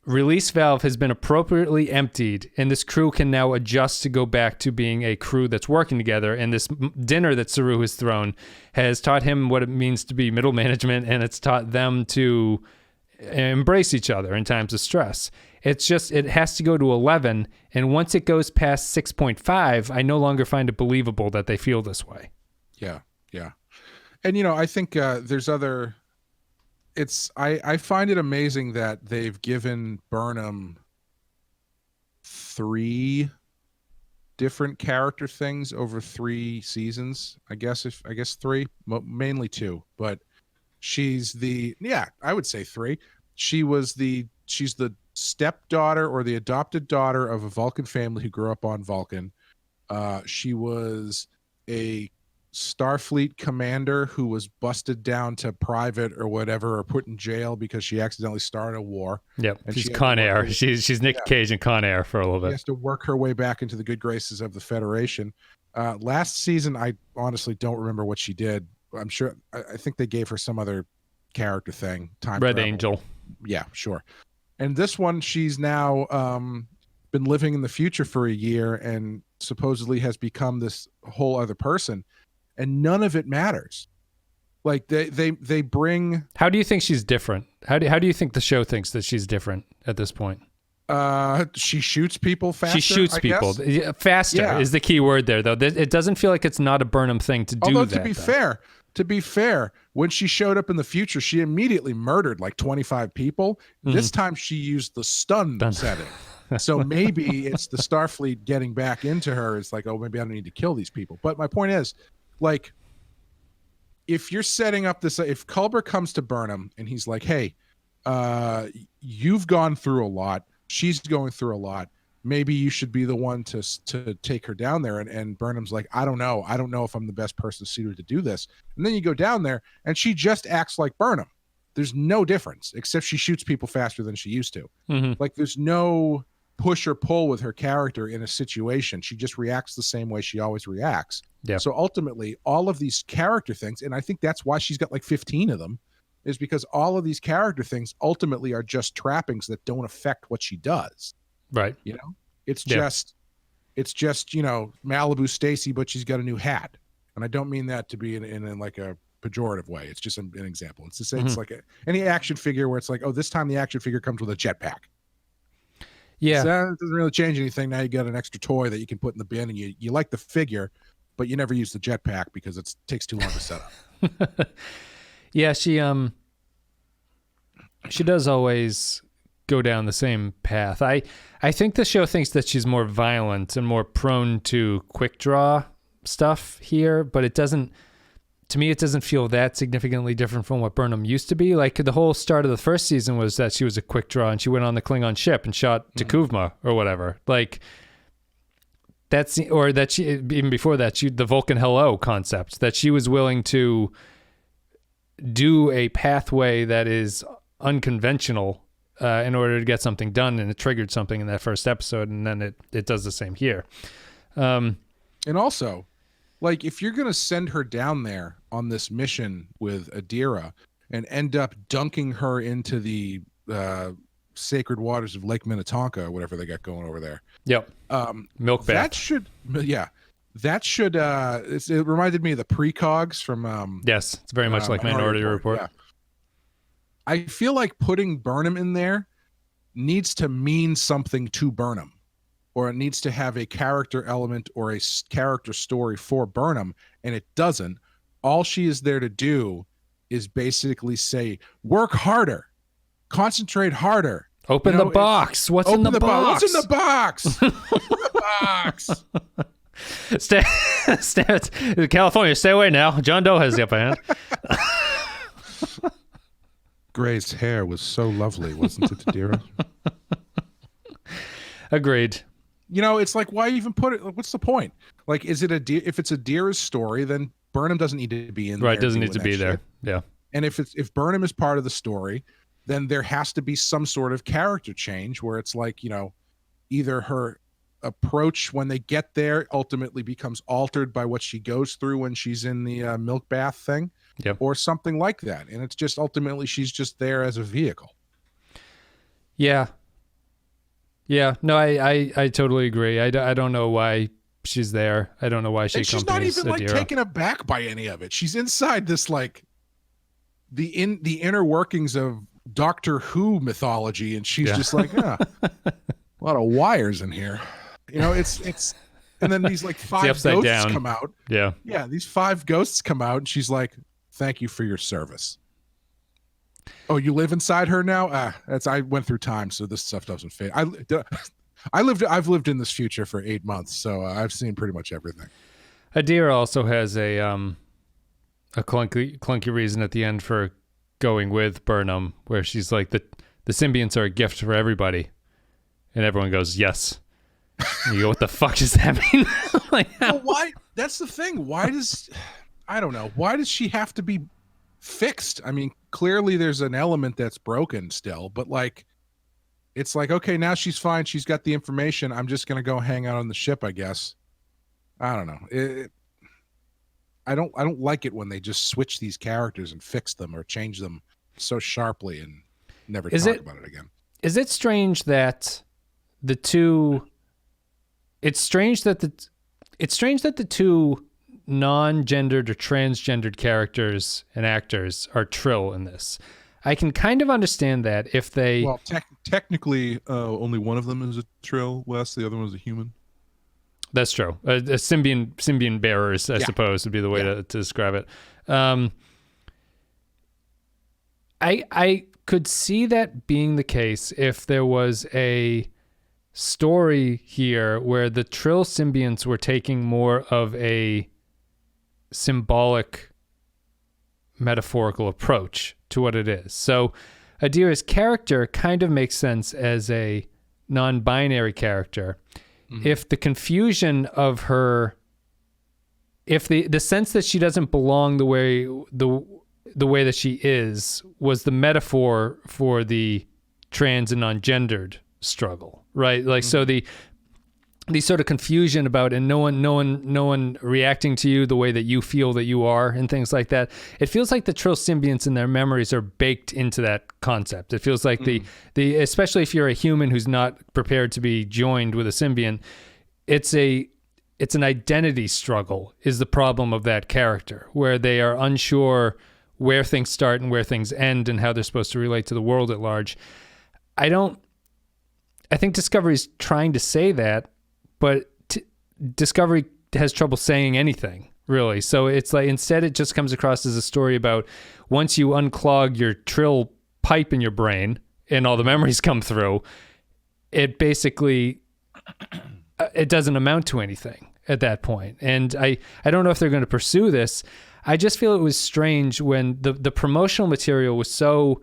release valve has been appropriately emptied and this crew can now adjust to go back to being a crew that's working together, and this dinner that Saru has thrown has taught him what it means to be middle management, and it's taught them to embrace each other in times of stress. It's just, it has to go to 11, and once it goes past 6.5, I no longer find it believable that they feel this way. Yeah. And, you know, I think there's other... I find it amazing that they've given Burnham 3 different character things over 3 seasons. I guess 3, mainly 2, but she's I would say 3. She's the stepdaughter or the adopted daughter of a Vulcan family who grew up on Vulcan. She was a Starfleet commander who was busted down to private or whatever, or put in jail because she accidentally started a war. Yep, and she's Con Air. She's Nick Cage in Con Air for a little bit. She has to work her way back into the good graces of the Federation. Last season, I honestly don't remember what she did. I'm sure. I think they gave her some other character thing. Time Red travel. Angel. Yeah, sure. And this one, she's now been living in the future for a year and supposedly has become this whole other person. And none of it matters. Like they bring. How do you think she's different? How do you think the show thinks that she's different at this point? She shoots people faster. She shoots people faster is the key word there, though. It doesn't feel like it's not a Burnham thing to do. Although to be fair, to be fair, when she showed up in the future, she immediately murdered like 25 people. This time she used the stun setting. So maybe it's the Starfleet getting back into her. It's like, oh, maybe I don't need to kill these people. But my point is, like, if you're setting up this, if Culber comes to Burnham and he's like, hey, you've gone through a lot. She's going through a lot. Maybe you should be the one to take her down there. And Burnham's like, I don't know. I don't know if I'm the best person suited to do this. And then you go down there and she just acts like Burnham. There's no difference, except she shoots people faster than she used to. Like, there's no push or pull with her character in a situation. She just reacts the same way she always reacts. Yeah. So ultimately, all of these character things, and I think that's why she's got like 15 of them, is because all of these character things ultimately are just trappings that don't affect what she does. Right. You know, it's just, you know, Malibu Stacy, but she's got a new hat. And I don't mean that to be in like a pejorative way. It's just an example. It's to say it's like any action figure where it's like, oh, this time the action figure comes with a jetpack. Yeah. So it doesn't really change anything. Now you got an extra toy that you can put in the bin, and you like the figure, but you never use the jetpack because it takes too long to set up. Yeah, she does always go down the same path. I think the show thinks that she's more violent and more prone to quick draw stuff here, but it doesn't, to me, it doesn't feel that significantly different from what Burnham used to be. Like, the whole start of the first season was that she was a quick draw and she went on the Klingon ship and shot T'Kuvma or whatever. Like, that's, or that she, even before that, the Vulcan hello concept, that she was willing to do a pathway that is unconventional in order to get something done, and it triggered something in that first episode, and then it does the same here. And also, like, if you're going to send her down there on this mission with Adira and end up dunking her into the sacred waters of Lake Minnetonka or whatever they got going over there. Yep. Milk bath. That should, it reminded me of the precogs from... yes, it's very much like Minority Report. Yeah. I feel like putting Burnham in there needs to mean something to Burnham, or it needs to have a character element or a character story for Burnham, and it doesn't. All she is there to do is basically say, work harder, concentrate harder. Open the box. What's in the box? What's in the box? What's in the box? Stay, California, stay away now. John Doe has the upper hand. Gray's hair was so lovely, wasn't it, Adira? Agreed. You know, it's like, why even put it? What's the point? Like, is it if it's Adira's story, then Burnham doesn't need to be in there. Right, doesn't need to be there. Yeah. And if Burnham is part of the story, then there has to be some sort of character change where it's like, you know, either her approach when they get there ultimately becomes altered by what she goes through when she's in the milk bath thing, or something like that. And it's just ultimately she's just there as a vehicle. Yeah. Yeah, no, I totally agree. I don't know why she's there. I don't know why she she's not even like taken aback by any of it. She's inside this, like, the inner workings of Doctor Who mythology, and she's just like, a lot of wires in here. You know, it's and then these like 5 ghosts come out. Yeah. Yeah, these 5 ghosts come out, and she's like, thank you for your service. Oh, you live inside her now? I went through time, so this stuff doesn't fit. I've lived in this future for 8 months, so I've seen pretty much everything. Adira also has a clunky reason at the end for going with Burnham, where she's like, the symbionts are a gift for everybody, and everyone goes, yes. And you go, what the fuck does that mean? Like, well, why? That's the thing. Why does she have to be fixed? I mean, clearly there's an element that's broken still, but like, it's like, okay, now she's fine, she's got the information, I'm just gonna go hang out on the ship, I guess. I don't know. I don't like it when they just switch these characters and fix them or change them so sharply and never talk about it again. Is it strange that the two non-gendered or transgendered characters and actors are Trill in this? I can kind of understand that if they... Well, technically, only one of them is a Trill, Wes. The other one is a human. That's true. A symbiont bearers, I suppose, would be the way to describe it. I could see that being the case if there was a story here where the Trill symbionts were taking more of a symbolic, metaphorical approach to what it is. So Adira's character kind of makes sense as a non-binary character. If the confusion of her, if the sense that she doesn't belong the way that she is was the metaphor for the trans and non-gendered struggle, right? Like, so the sort of confusion about, and no one reacting to you the way that you feel that you are, and things like that. It feels like the Trill symbionts and their memories are baked into that concept. It feels like the especially if you're a human who's not prepared to be joined with a symbiont, it's an identity struggle is the problem of that character, where they are unsure where things start and where things end and how they're supposed to relate to the world at large. I think Discovery's trying to say that, but Discovery has trouble saying anything, really. So it's like, instead it just comes across as a story about once you unclog your Trill pipe in your brain and all the memories come through, it basically, it doesn't amount to anything at that point. And I don't know if they're going to pursue this. I just feel it was strange when the promotional material was so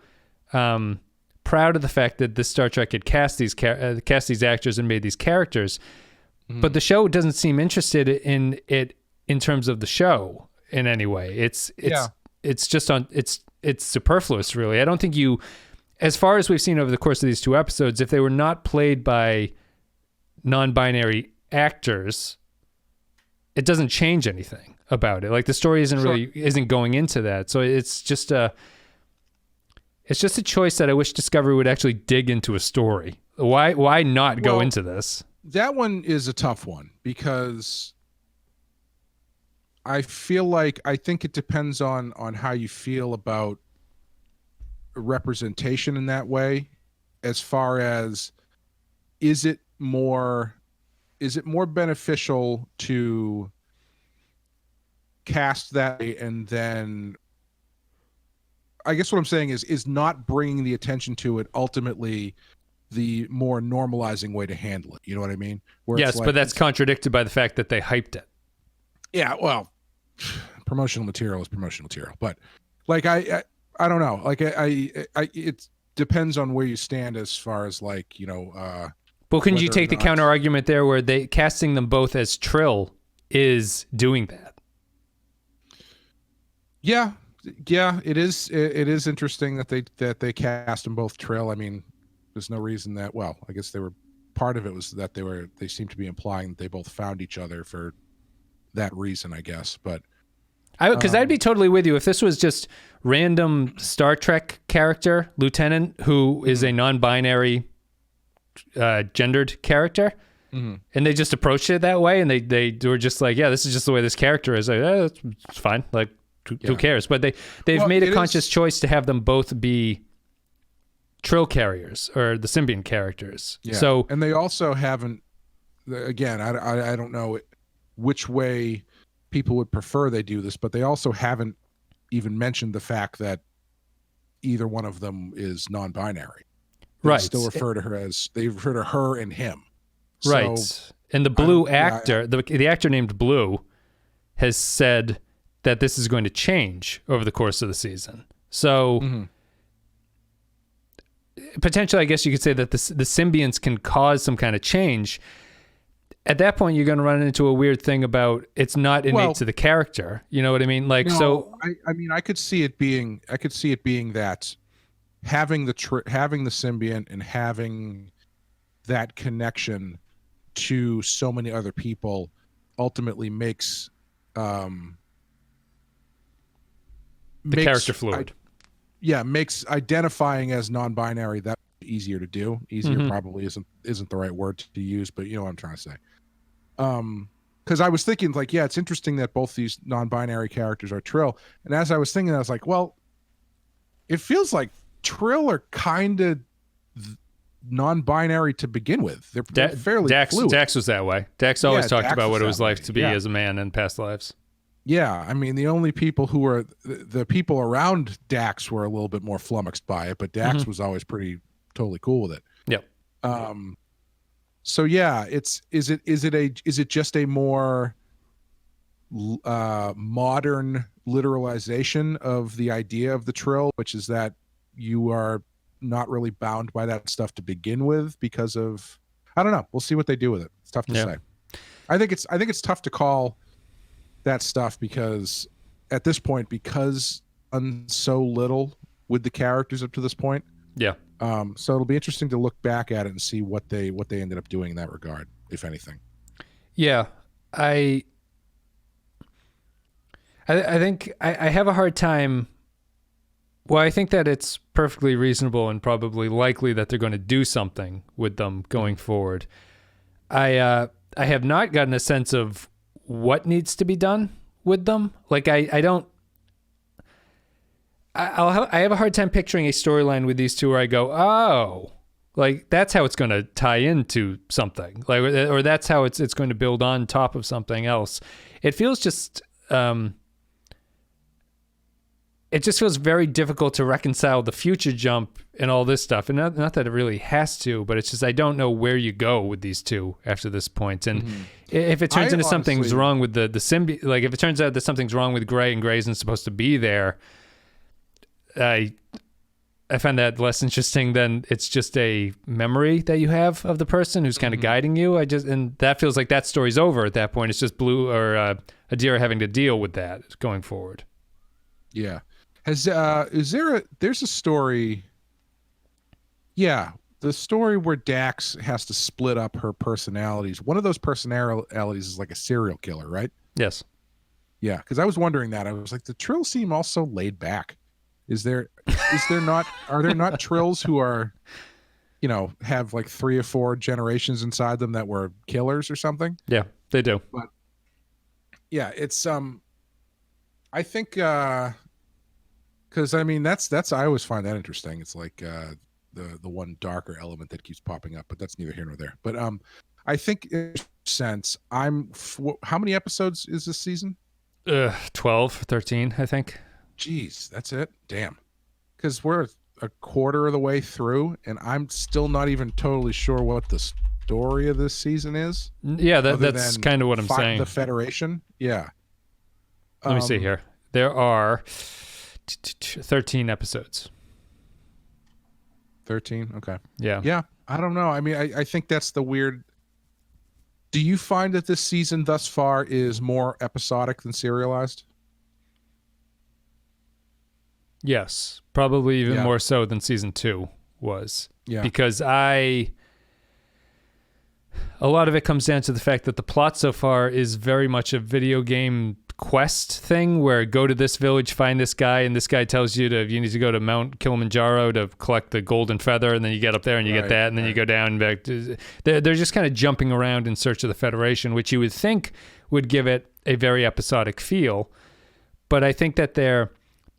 proud of the fact that this Star Trek had cast these actors and made these characters, but the show doesn't seem interested in it in terms of the show in any way. It's just it's superfluous, really. I don't think as far as we've seen over the course of these 2 episodes, if they were not played by non-binary actors, it doesn't change anything about it. Like, the story isn't going into that. So it's just a choice that I wish Discovery would actually dig into a story. Why not go into this? That one is a tough one, because I think it depends on how you feel about representation in that way, as far as is it more beneficial to cast that way, and then I guess what I'm saying is not bringing the attention to it ultimately the more normalizing way to handle it. You know what I mean? Where yes, but that's contradicted by the fact that they hyped it. Yeah, well, promotional material is promotional material, but like I don't know. Like I it depends on where you stand as far as, like, you know. Well, couldn't you take the counter argument there, where they casting them both as Trill is doing that? Yeah, it is. It is interesting that they cast them both Trill. I mean, there's no reason that. Well, I guess part of it was that they seemed to be implying that they both found each other for that reason, I guess. But because I'd be totally with you if this was just random Star Trek character lieutenant who is a non-binary gendered character, and they just approached it that way, and they were just like, yeah, this is just the way this character is. Like, it's fine. Like, who cares? But they've made a conscious choice to have them both be Trill carriers, or the symbiont characters. Yeah. So, and they also haven't. Again, I don't know which way people would prefer they do this, but they also haven't even mentioned the fact that either one of them is non-binary. They still refer to her and him. Right. So, and the Blue actor, the actor named Blue, has said that this is going to change over the course of the season. So potentially, I guess you could say that the symbionts can cause some kind of change. At that point, you're going to run into a weird thing about it's not innate to the character. You know what I mean? Like, no, I mean, I could see it being that having the symbiont and having that connection to so many other people ultimately makes character fluid. Makes identifying as non-binary that easier to do. Easier probably isn't the right word to use, but you know what I'm trying to say. Because I was thinking, like, yeah, it's interesting that both these non-binary characters are Trill, and as I was thinking, I was like, well, it feels like Trill are kind of non-binary to begin with. They're fairly fluid. Dax was that way. Dax always talked Dax about what it was was that like way. to be as a man in past lives. Yeah, I mean, the only people who were the people around Dax were a little bit more flummoxed by it, but Dax was always totally cool with it. Yep. So yeah, is it just a more modern literalization of the idea of the Trill, which is that you are not really bound by that stuff to begin with because of, I don't know. We'll see what they do with it. It's tough to say. I think it's tough to call that stuff because at this point, because so little with the characters up to this point. Yeah. So it'll be interesting to look back at it and see what they ended up doing in that regard, if anything. Yeah. I think I have a hard time. Well, I think that it's perfectly reasonable and probably likely that they're going to do something with them going forward. I have not gotten a sense of what needs to be done with them. Like I have a hard time picturing a storyline with these two where I go, oh, like that's how it's going to tie into something, like, or that's how it's going to build on top of something else. It feels just. It just feels very difficult to reconcile the future jump and all this stuff. And not that it really has to, but it's just I don't know where you go with these two after this point. And if it turns into something's wrong with the symbiote, like if it turns out that something's wrong with Gray and Gray isn't supposed to be there, I find that less interesting than it's just a memory that you have of the person who's kind of guiding you. And that feels like that story's over at that point. It's just Blue or Adira having to deal with that going forward. Yeah. There's a story. Yeah. The story where Dax has to split up her personalities. One of those personalities is like a serial killer, right? Yes. Yeah. Cause I was wondering that. I was like, the Trill seem also laid back. Are there not Trills who are, have like 3 or 4 generations inside them that were killers or something? Yeah, they do. But yeah, it's, I think, because I mean that's I always find that interesting. It's like the one darker element that keeps popping up, but that's neither here nor there. But I think in a sense how many episodes is this season? 12, 13, I think. Jeez, that's it. Damn, because we're a quarter of the way through, and I'm still not even totally sure what the story of this season is. Yeah, that's kind of what I'm saying. The Federation. Yeah. Let me see here. There are 13 episodes. 13? Okay. Yeah. Yeah. I don't know. I mean, I think that's the weird. Do you find that this season thus far is more episodic than serialized? Yes. Probably even more so than season 2 was. Yeah. Because a lot of it comes down to the fact that the plot so far is very much a video game quest thing where go to this village, find this guy, and this guy tells you you need to go to Mount Kilimanjaro to collect the golden feather, and then you get up there and you get that, and then you go down and back. They're just kind of jumping around in search of the Federation, which you would think would give it a very episodic feel. But I think that the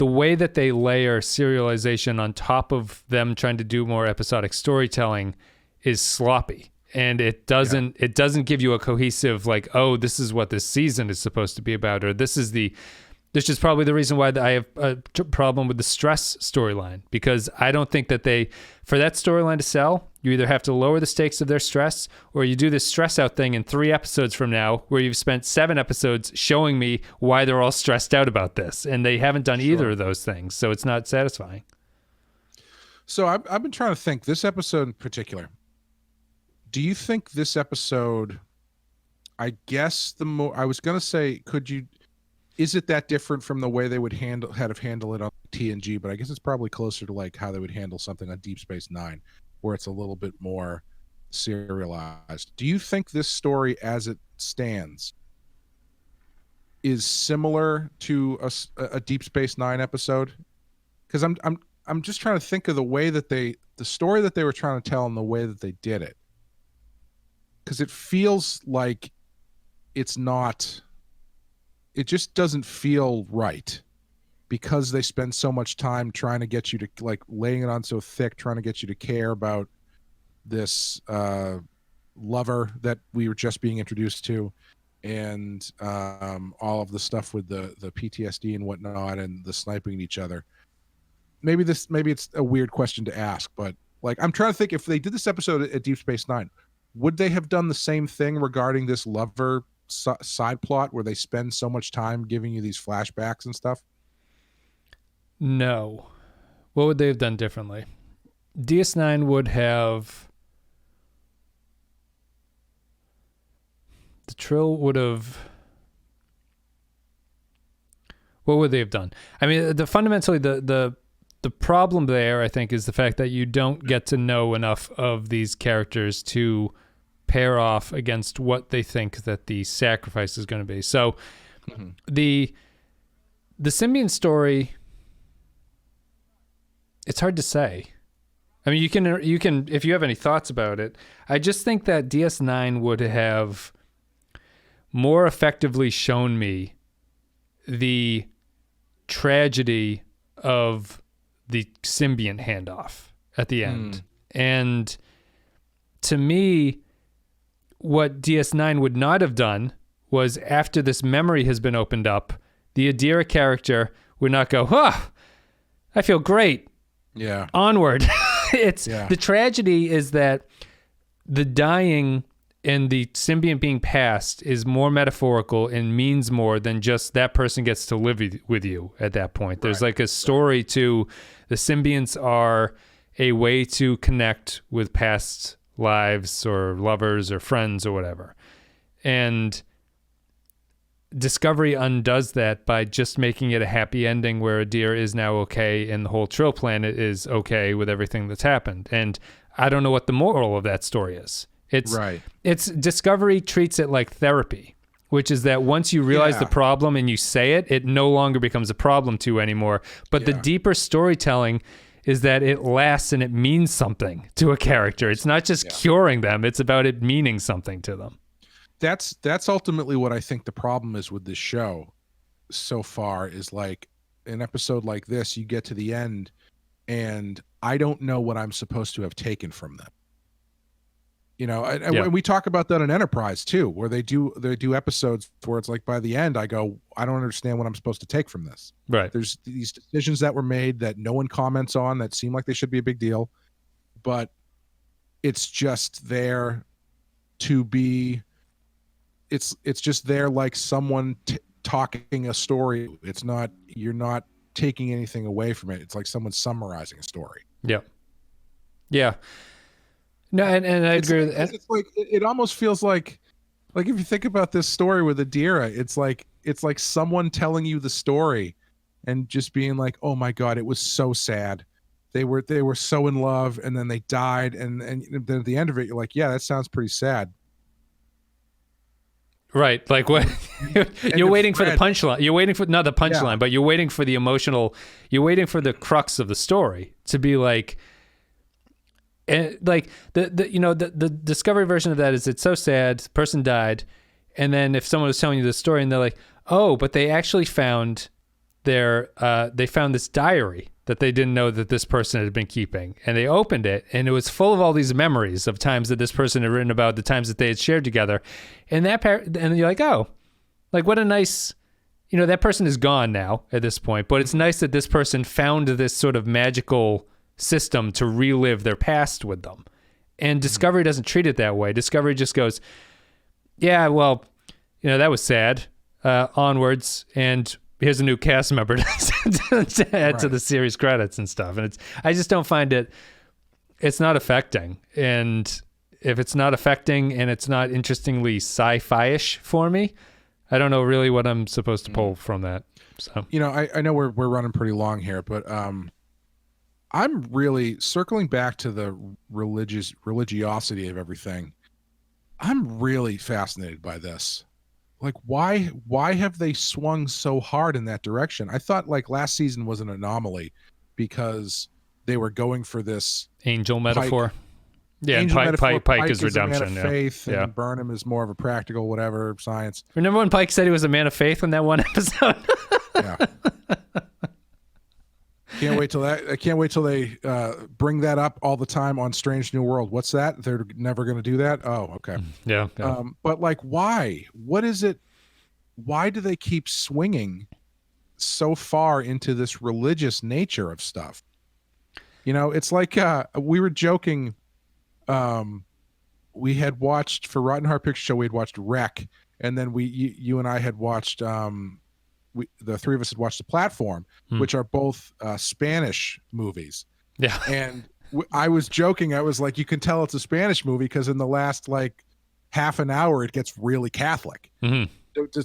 way that they layer serialization on top of them trying to do more episodic storytelling is sloppy. And it doesn't give you a cohesive, like, oh, this is what this season is supposed to be about, or this is probably the reason why I have a problem with the stress storyline, because I don't think that for that storyline to sell, you either have to lower the stakes of their stress, or you do this stress out thing in 3 episodes from now, where you've spent 7 episodes showing me why they're all stressed out about this, and they haven't done either of those things, so it's not satisfying. So I've been trying to think, this episode in particular. Do you think this episode, I guess I was going to say, is it that different from the way they would handle it on TNG, but I guess it's probably closer to like how they would handle something on Deep Space Nine, where it's a little bit more serialized. Do you think this story as it stands is similar to a Deep Space Nine episode? Because I'm just trying to think of the way that the story that they were trying to tell and the way that they did it. Because it feels like it just doesn't feel right, because they spend so much time trying to get you to, like, laying it on so thick, trying to get you to care about this lover that we were just being introduced to, and all of the stuff with the PTSD and whatnot, and the sniping at each other. Maybe it's a weird question to ask, but like I'm trying to think, if they did this episode at Deep Space Nine, would they have done the same thing regarding this lover side plot where they spend so much time giving you these flashbacks and stuff? No. What would they have done differently? DS9 would have... The Trill would have... What would they have done? I mean, fundamentally, the problem there, I think, is the fact that you don't get to know enough of these characters to pair off against what they think that the sacrifice is going to be. So the symbiont story, it's hard to say. I mean, you can if you have any thoughts about it. I just think that DS9 would have more effectively shown me the tragedy of the symbiont handoff at the end. And to me, what DS9 would not have done was, after this memory has been opened up, the Adira character would not go, I feel great. Yeah. Onward. The tragedy is that the dying and the symbiont being passed is more metaphorical and means more than just that person gets to live with you at that point. There's like a story to the symbionts are a way to connect with past lives or lovers or friends or whatever. And Discovery undoes that by just making it a happy ending where Adira is now okay and the whole Trill planet is okay with everything that's happened. And I don't know what the moral of that story is. It's Discovery treats it like therapy, which is that once you realize the problem and you say it, it no longer becomes a problem to you anymore. But the deeper storytelling is that it lasts and it means something to a character. It's not just curing them. It's about it meaning something to them. That's ultimately what I think the problem is with this show so far, is like an episode like this, you get to the end and I don't know what I'm supposed to have taken from them. You know, and we talk about that in Enterprise too, where they do episodes where it's like by the end I go, I don't understand what I'm supposed to take from this. Right. There's these decisions that were made that no one comments on that seem like they should be a big deal, but it's just there to be. It's just there like someone talking a story. It's not, you're not taking anything away from it. It's like someone summarizing a story. Yeah. Yeah. No, and I agree. It's like it almost feels like if you think about this story with Adira, it's like someone telling you the story and just being like, oh my God, it was so sad. They were so in love and then they died, and then at the end of it, you're like, yeah, that sounds pretty sad. Right. Like what you're waiting for the punchline. You're waiting for not the punchline, but you're waiting for the emotional, you're waiting for the crux of the story to be like, and like the Discovery version of that is, it's so sad, the person died, and then if someone was telling you the story and they're like, oh, but they actually found they found this diary that they didn't know that this person had been keeping, and they opened it and it was full of all these memories of times that this person had written about, the times that they had shared together, and and you're like, oh, like what a nice, that person is gone now at this point, but it's nice that this person found this sort of magical system to relive their past with them. And Discovery doesn't treat it that way. Discovery just goes, yeah, well, that was sad, onwards, and here's a new cast member to add to the series credits and stuff. And I just don't find it's not affecting. And if it's not affecting and it's not interestingly sci-fi-ish for me, I don't know really what I'm supposed to pull from that. So, I know we're running pretty long here, but I'm really circling back to the religiosity of everything. I'm really fascinated by this. Like, why have they swung so hard in that direction? I thought like last season was an anomaly because they were going for this angel metaphor. Yeah, angel and Pike is redemption. A man of faith, and Burnham is more of a practical whatever science. Remember when Pike said he was a man of faith in that one episode? Yeah. Can't wait till that. I can't wait till they bring that up all the time on Strange New World. What's that? They're never going to do that. Oh, okay. Yeah. But like, why? What is it? Why do they keep swinging so far into this religious nature of stuff? It's like we were joking. We had watched for Rotten Heart Picture Show. We had watched Wreck, and then you and I had watched. The three of us had watched The Platform, which are both Spanish movies. Yeah. And I was joking. I was like, you can tell it's a Spanish movie because in the last like half an hour, it gets really Catholic.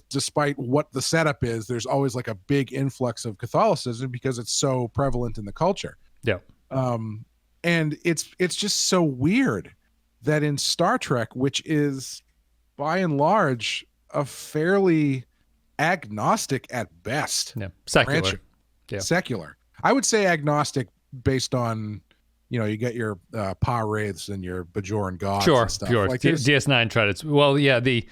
Despite what the setup is, there's always like a big influx of Catholicism because it's so prevalent in the culture. Yeah. And it's just so weird that in Star Trek, which is by and large a fairly agnostic at best. Yeah. Secular. Branch, yeah. Secular. I would say agnostic based on, you get your Pa Wraiths and your Bajoran gods and stuff. Sure. Like DS9 tried it. Well, yeah, the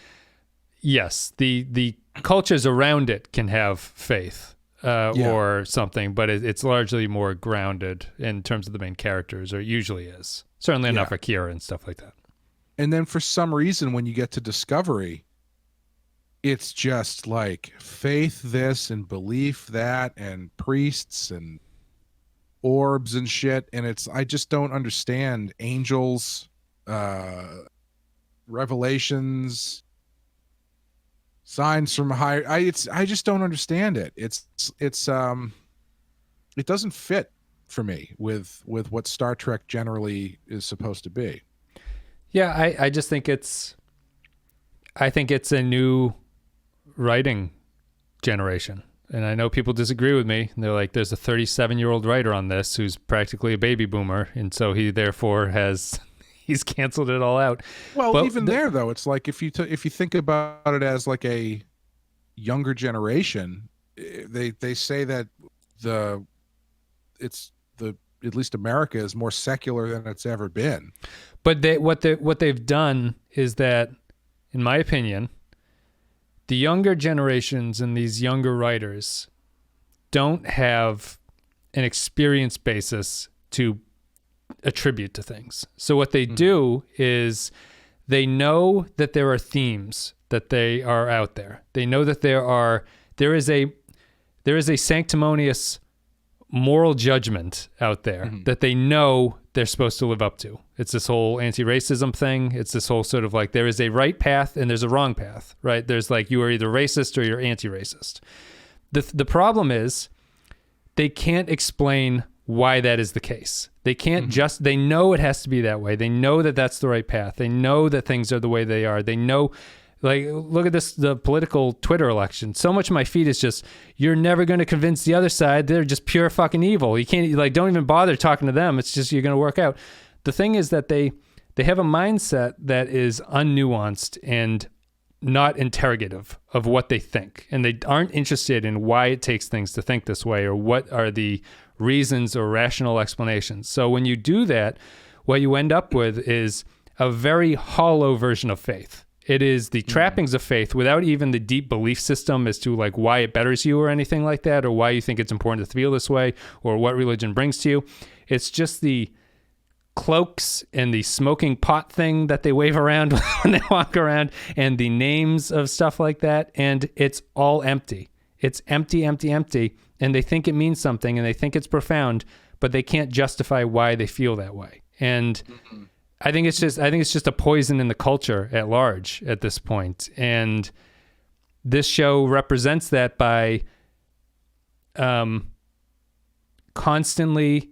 cultures around it can have faith or something, but it's largely more grounded in terms of the main characters, or it usually is. Certainly enough for Kira and stuff like that. And then for some reason, when you get to Discovery, it's just like faith this and belief that and priests and orbs and shit. And I just don't understand angels, revelations, signs from higher. I just don't understand it. It doesn't fit for me with what Star Trek generally is supposed to be. Yeah, I just think I think it's a new writing generation. And I know people disagree with me. They're like, there's a 37-year-old writer on this who's practically a baby boomer, and so he therefore he's canceled it all out. Well, but even there though, it's like if you think about it as like a younger generation, they say that at least America is more secular than it's ever been. But what they've done is that, in my opinion, the younger generations and these younger writers don't have an experience basis to attribute to things. So what they do is they know that there are themes that they are out there. They know that there is a sanctimonious moral judgment out there that they know they're supposed to live up to. It's this whole anti-racism thing. It's this whole sort of like there is a right path and there's a wrong path, right? There's like you are either racist or you're anti-racist. The problem is they can't explain why that is the case. They can't they know it has to be that way. They know that that's the right path. They know that things are the way they are. They know, like, look at the political Twitter election. So much of my feed is just, you're never going to convince the other side. They're just pure fucking evil. You can't, like, don't even bother talking to them. It's just, you're going to work out. The thing is that they have a mindset that is unnuanced and not interrogative of what they think. And they aren't interested in why it takes things to think this way or what are the reasons or rational explanations. So when you do that, what you end up with is a very hollow version of faith. It is the trappings of faith without even the deep belief system as to like why it betters you or anything like that, or why you think it's important to feel this way, or what religion brings to you. It's just the cloaks and the smoking pot thing that they wave around when they walk around, and the names of stuff like that. And it's all empty. It's empty, empty, empty. And they think it means something and they think it's profound, but they can't justify why they feel that way. And I think it's just a poison in the culture at large at this point. And this show represents that by constantly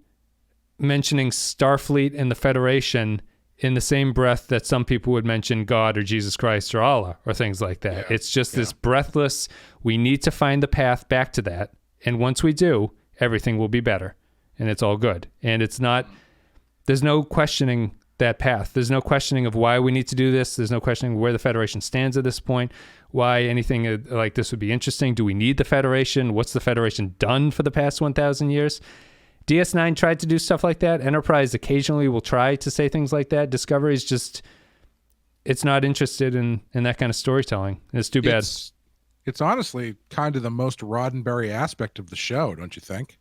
mentioning Starfleet and the Federation in the same breath that some people would mention God or Jesus Christ or Allah or things like that. Yeah. It's just this breathless, we need to find the path back to that. And once we do, everything will be better and it's all good. And it's not, there's no questioning that path. There's no questioning of why we need to do this. There's no questioning where the Federation stands at this point, why anything like this would be interesting. Do we need the Federation? What's the Federation done for the past 1,000 years? DS9 tried to do stuff like that. Enterprise occasionally will try to say things like that. Discovery is just, it's not interested in that kind of storytelling. It's too bad. It's honestly kind of the most Roddenberry aspect of the show, don't you think?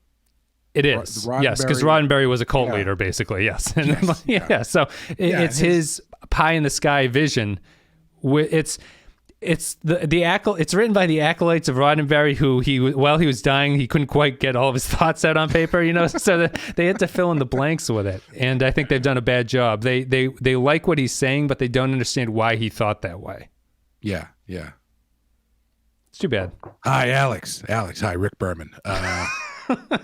It is. Yes, because Roddenberry was a cult leader, basically. Yes. And Yes, so it's his pie in the sky vision. It's written by the acolytes of Roddenberry, who while he was dying, he couldn't quite get all of his thoughts out on paper, so they had to fill in the blanks with it. And I think they've done a bad job. They like what he's saying, but they don't understand why he thought that way. Yeah. It's too bad. Hi, Alex. Hi, Rick Berman.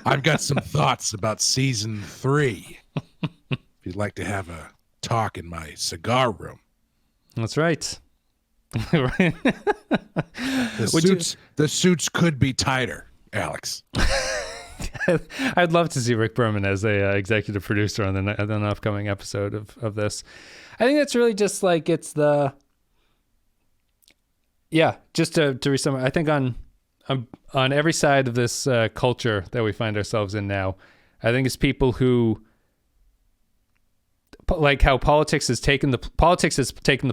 I've got some thoughts about season 3. If you'd like to have a talk in my cigar room. That's right. The suits could be tighter, Alex. I'd love to see Rick Berman as a executive producer on an upcoming episode of this. I think that's really just like it's the just to resummarize. I think on every side of this culture that we find ourselves in now, I think it's people who like how politics has taken the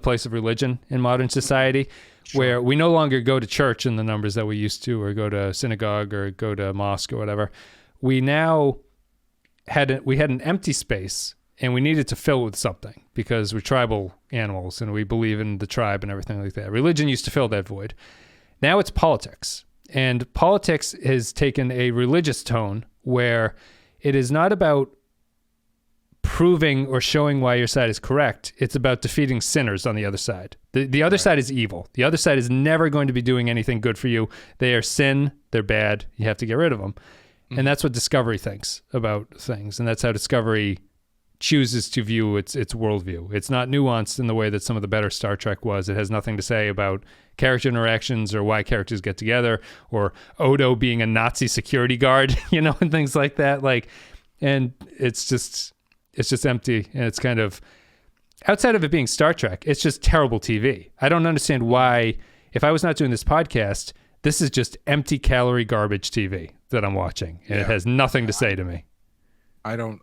place of religion in modern society, where we no longer go to church in the numbers that we used to, or go to synagogue or go to mosque or whatever. We now had an empty space, and we needed to fill it with something because we're tribal animals and we believe in the tribe and everything like that. Religion used to fill that void. Now it's politics, and politics has taken a religious tone where it is not about proving or showing why your side is correct. It's about defeating sinners on the other side. The other side is evil. The other side is never going to be doing anything good for you. They are sin. They're bad. You have to get rid of them. Mm-hmm. And that's what Discovery thinks about things. And that's how Discovery chooses to view its worldview. It's not nuanced in the way that some of the better Star Trek was. It has nothing to say about character interactions or why characters get together, or Odo being a Nazi security guard, and things like that. And it's just empty, and it's kind of, outside of it being Star Trek, it's just terrible TV. I don't understand why, if I was not doing this podcast, this is just empty calorie garbage TV that I'm watching, and it has nothing to say to me. I don't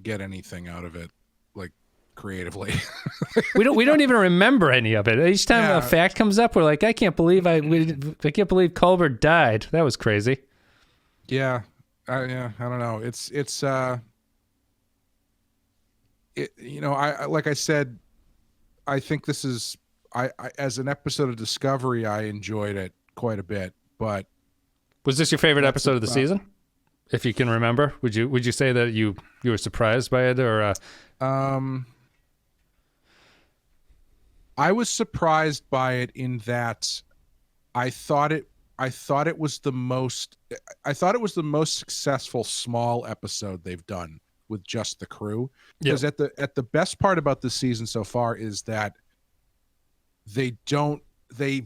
get anything out of it, like, creatively. we don't even remember any of it. Each time a fact comes up, we're like, I can't believe Culber died. That was crazy. Yeah, I don't know. It's like I said, I think this is, I as an episode of Discovery, I enjoyed it quite a bit. But was this your favorite episode of the season, if you can remember? Would you say that you were surprised by it, or? I was surprised by it in that I thought it was the most successful small episode they've done with just the crew. Because at the best part about this season so far is that they've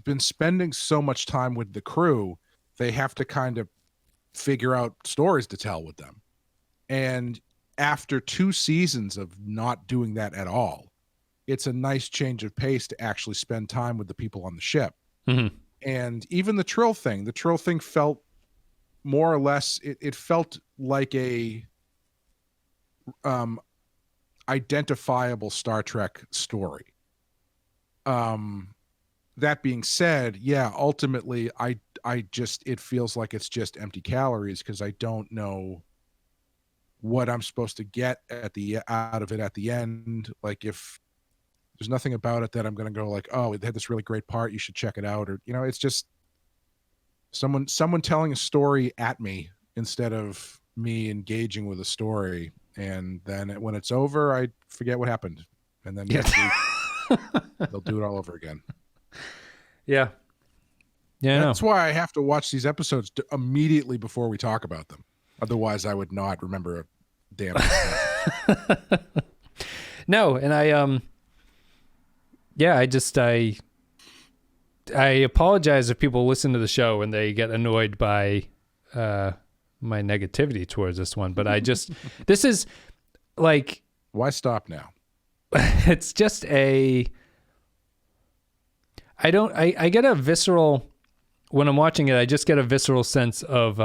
been spending so much time with the crew, they have to kind of figure out stories to tell with them. And after 2 seasons of not doing that at all, it's a nice change of pace to actually spend time with the people on the ship. Mm-hmm. And even the Trill thing felt more or less, it felt like a identifiable Star Trek story. That being said, ultimately it feels like it's just empty calories, because I don't know what I'm supposed to get out of it at the end. Like, if there's nothing about it that I'm going to go like, oh, it had this really great part, you should check it out, or it's just someone telling a story at me instead of me engaging with a story. And then when it's over, I forget what happened, and then next week they'll do it all over again. Yeah. That's why I have to watch these episodes immediately before we talk about them. Otherwise, I would not remember a damn thing. No, and I apologize if people listen to the show and they get annoyed by my negativity towards this one, but this is like, why stop now? It's just I get a visceral, when I'm watching it, I just get a visceral sense of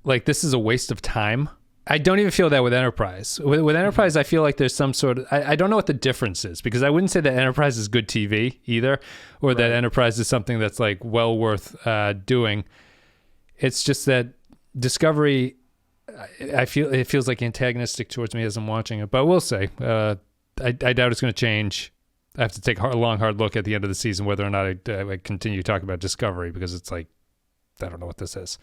like, this is a waste of time. I don't even feel that with Enterprise. With Enterprise, I feel like there's some sort of, I don't know what the difference is, because I wouldn't say that Enterprise is good TV either, or that Enterprise is something that's like well worth doing. It's just that Discovery, I feel it feels like antagonistic towards me as I'm watching it, but we'll see. I doubt it's going to change. I have to take a long, hard look at the end of the season whether or not I continue talking about Discovery, because it's like, I don't know what this is.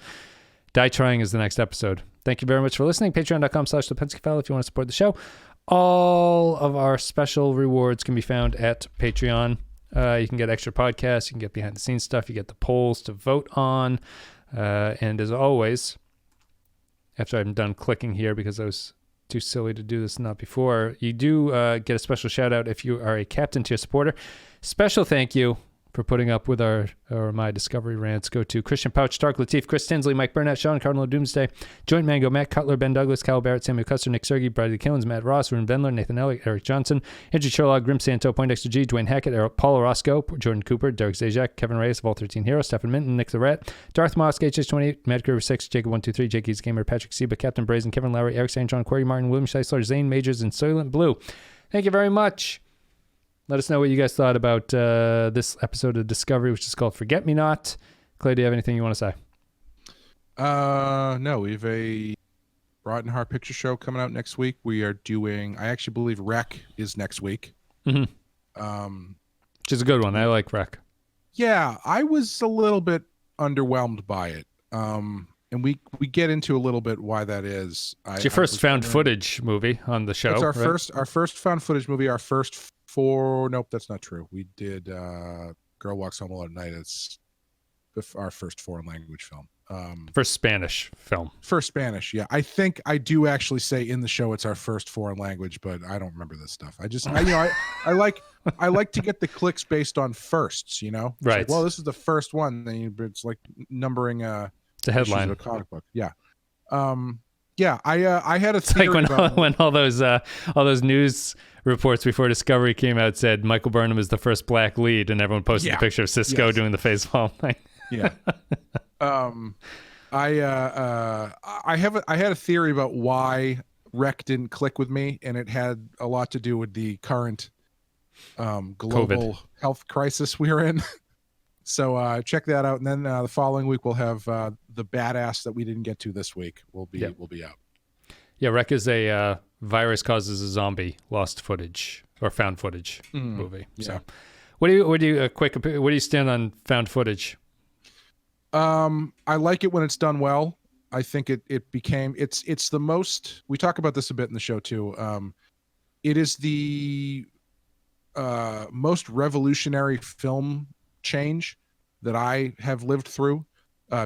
Die Trying is the next episode. Thank you very much for listening. Patreon.com/ThePenskyFile if you want to support the show. All of our special rewards can be found at Patreon. You can get extra podcasts. You can get behind-the-scenes stuff. You get the polls to vote on. And as always, after I'm done clicking here because I was too silly to do this not before, you do get a special shout-out if you are a Captain Tier supporter. Special thank you for putting up with my Discovery rants. Go to Christian Pouch, Stark Latif, Chris Tinsley, Mike Burnett, Sean Cardinal Doomsday, Joint Mango, Matt Cutler, Ben Douglas, Kyle Barrett, Samuel Custer, Nick Sergey, Bradley Killens, Matt Ross, Rune Bendler, Nathan Elliott, Eric Johnson, Andrew Sherlock, Grim Santo, Poindexter G, Dwayne Hackett, Paul Orozco, Jordan Cooper, Derek Zajac, Kevin Reyes of All 13 Heroes, Stephen Minton, Nick the Rat, Darth Moss, HH28, Matt Grover 6, Jacob123, Jakey's Gamer, Patrick Seba, Captain Brazen, Kevin Lowry, Eric St. John, Corey Martin, William Scheisler, Zane Majors, and Soylent Blue. Thank you very much. Let us know what you guys thought about this episode of Discovery, which is called Forget Me Not. Clay, do you have anything you want to say? No, we have a Rotten Heart Picture Show coming out next week. We are doing, I actually believe Rec is next week. Mm-hmm. Which is a good one. I like Rec. Yeah, I was a little bit underwhelmed by it. And we get into a little bit why that is. It's your first found footage movie on the show. It's our right? first found footage movie, our first nope, that's not true. We did Girl Walks Home Alone at Night. It's our first foreign language film. First Spanish film. First Spanish, yeah. I think I do actually say in the show it's our first foreign language, but I don't remember this stuff. I like to get the clicks based on firsts, you know? It's right. Like, well, this is the first one. Then it's like numbering the headline of a comic book. Yeah. Yeah, I had a it's theory like when all those news reports before Discovery came out said Michael Burnham is the first black lead, and everyone posted a picture of Cisco doing the face palm thing. Yeah. I had a theory about why Rec didn't click with me, and it had a lot to do with the current global COVID health crisis we're in. So check that out, and then the following week we'll have the badass that we didn't get to this week will be out. Yeah, Rec is a virus causes a zombie lost footage or found footage movie. Yeah. So, what do you stand on found footage? I like it when it's done well. I think it's the most, we talk about this a bit in the show too. It is the most revolutionary film change that I have lived through,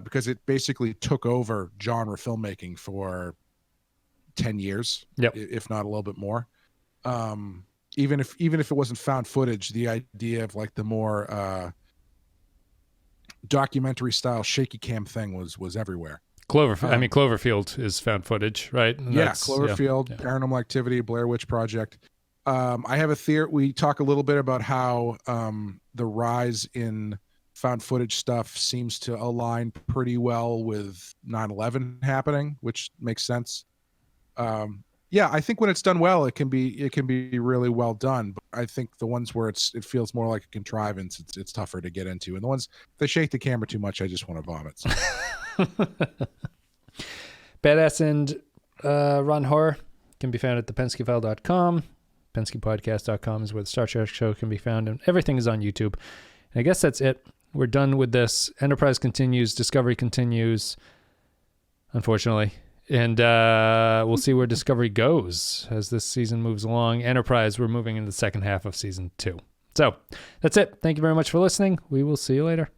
because it basically took over genre filmmaking for 10 years, if not a little bit more. Even if it wasn't found footage, the idea of like the more documentary style shaky cam thing was everywhere. Cloverfield is found footage, right? And Cloverfield, Paranormal Activity, Blair Witch Project. I have a theory. We talk a little bit about how the rise in found footage stuff seems to align pretty well with 9/11 happening, which makes sense. I think when it's done well, it can be really well done. But I think the ones where it feels more like a contrivance, it's tougher to get into. And the ones they shake the camera too much, I just want to vomit. So. Badass and Ron Horror can be found at thepenskyfile.com. PenskyPodcast.com is where the Star Trek show can be found, and everything is on YouTube. And I guess that's it. We're done with this. Enterprise continues. Discovery continues, unfortunately. And we'll see where Discovery goes as this season moves along. Enterprise, we're moving into the second half of season 2. So that's it. Thank you very much for listening. We will see you later.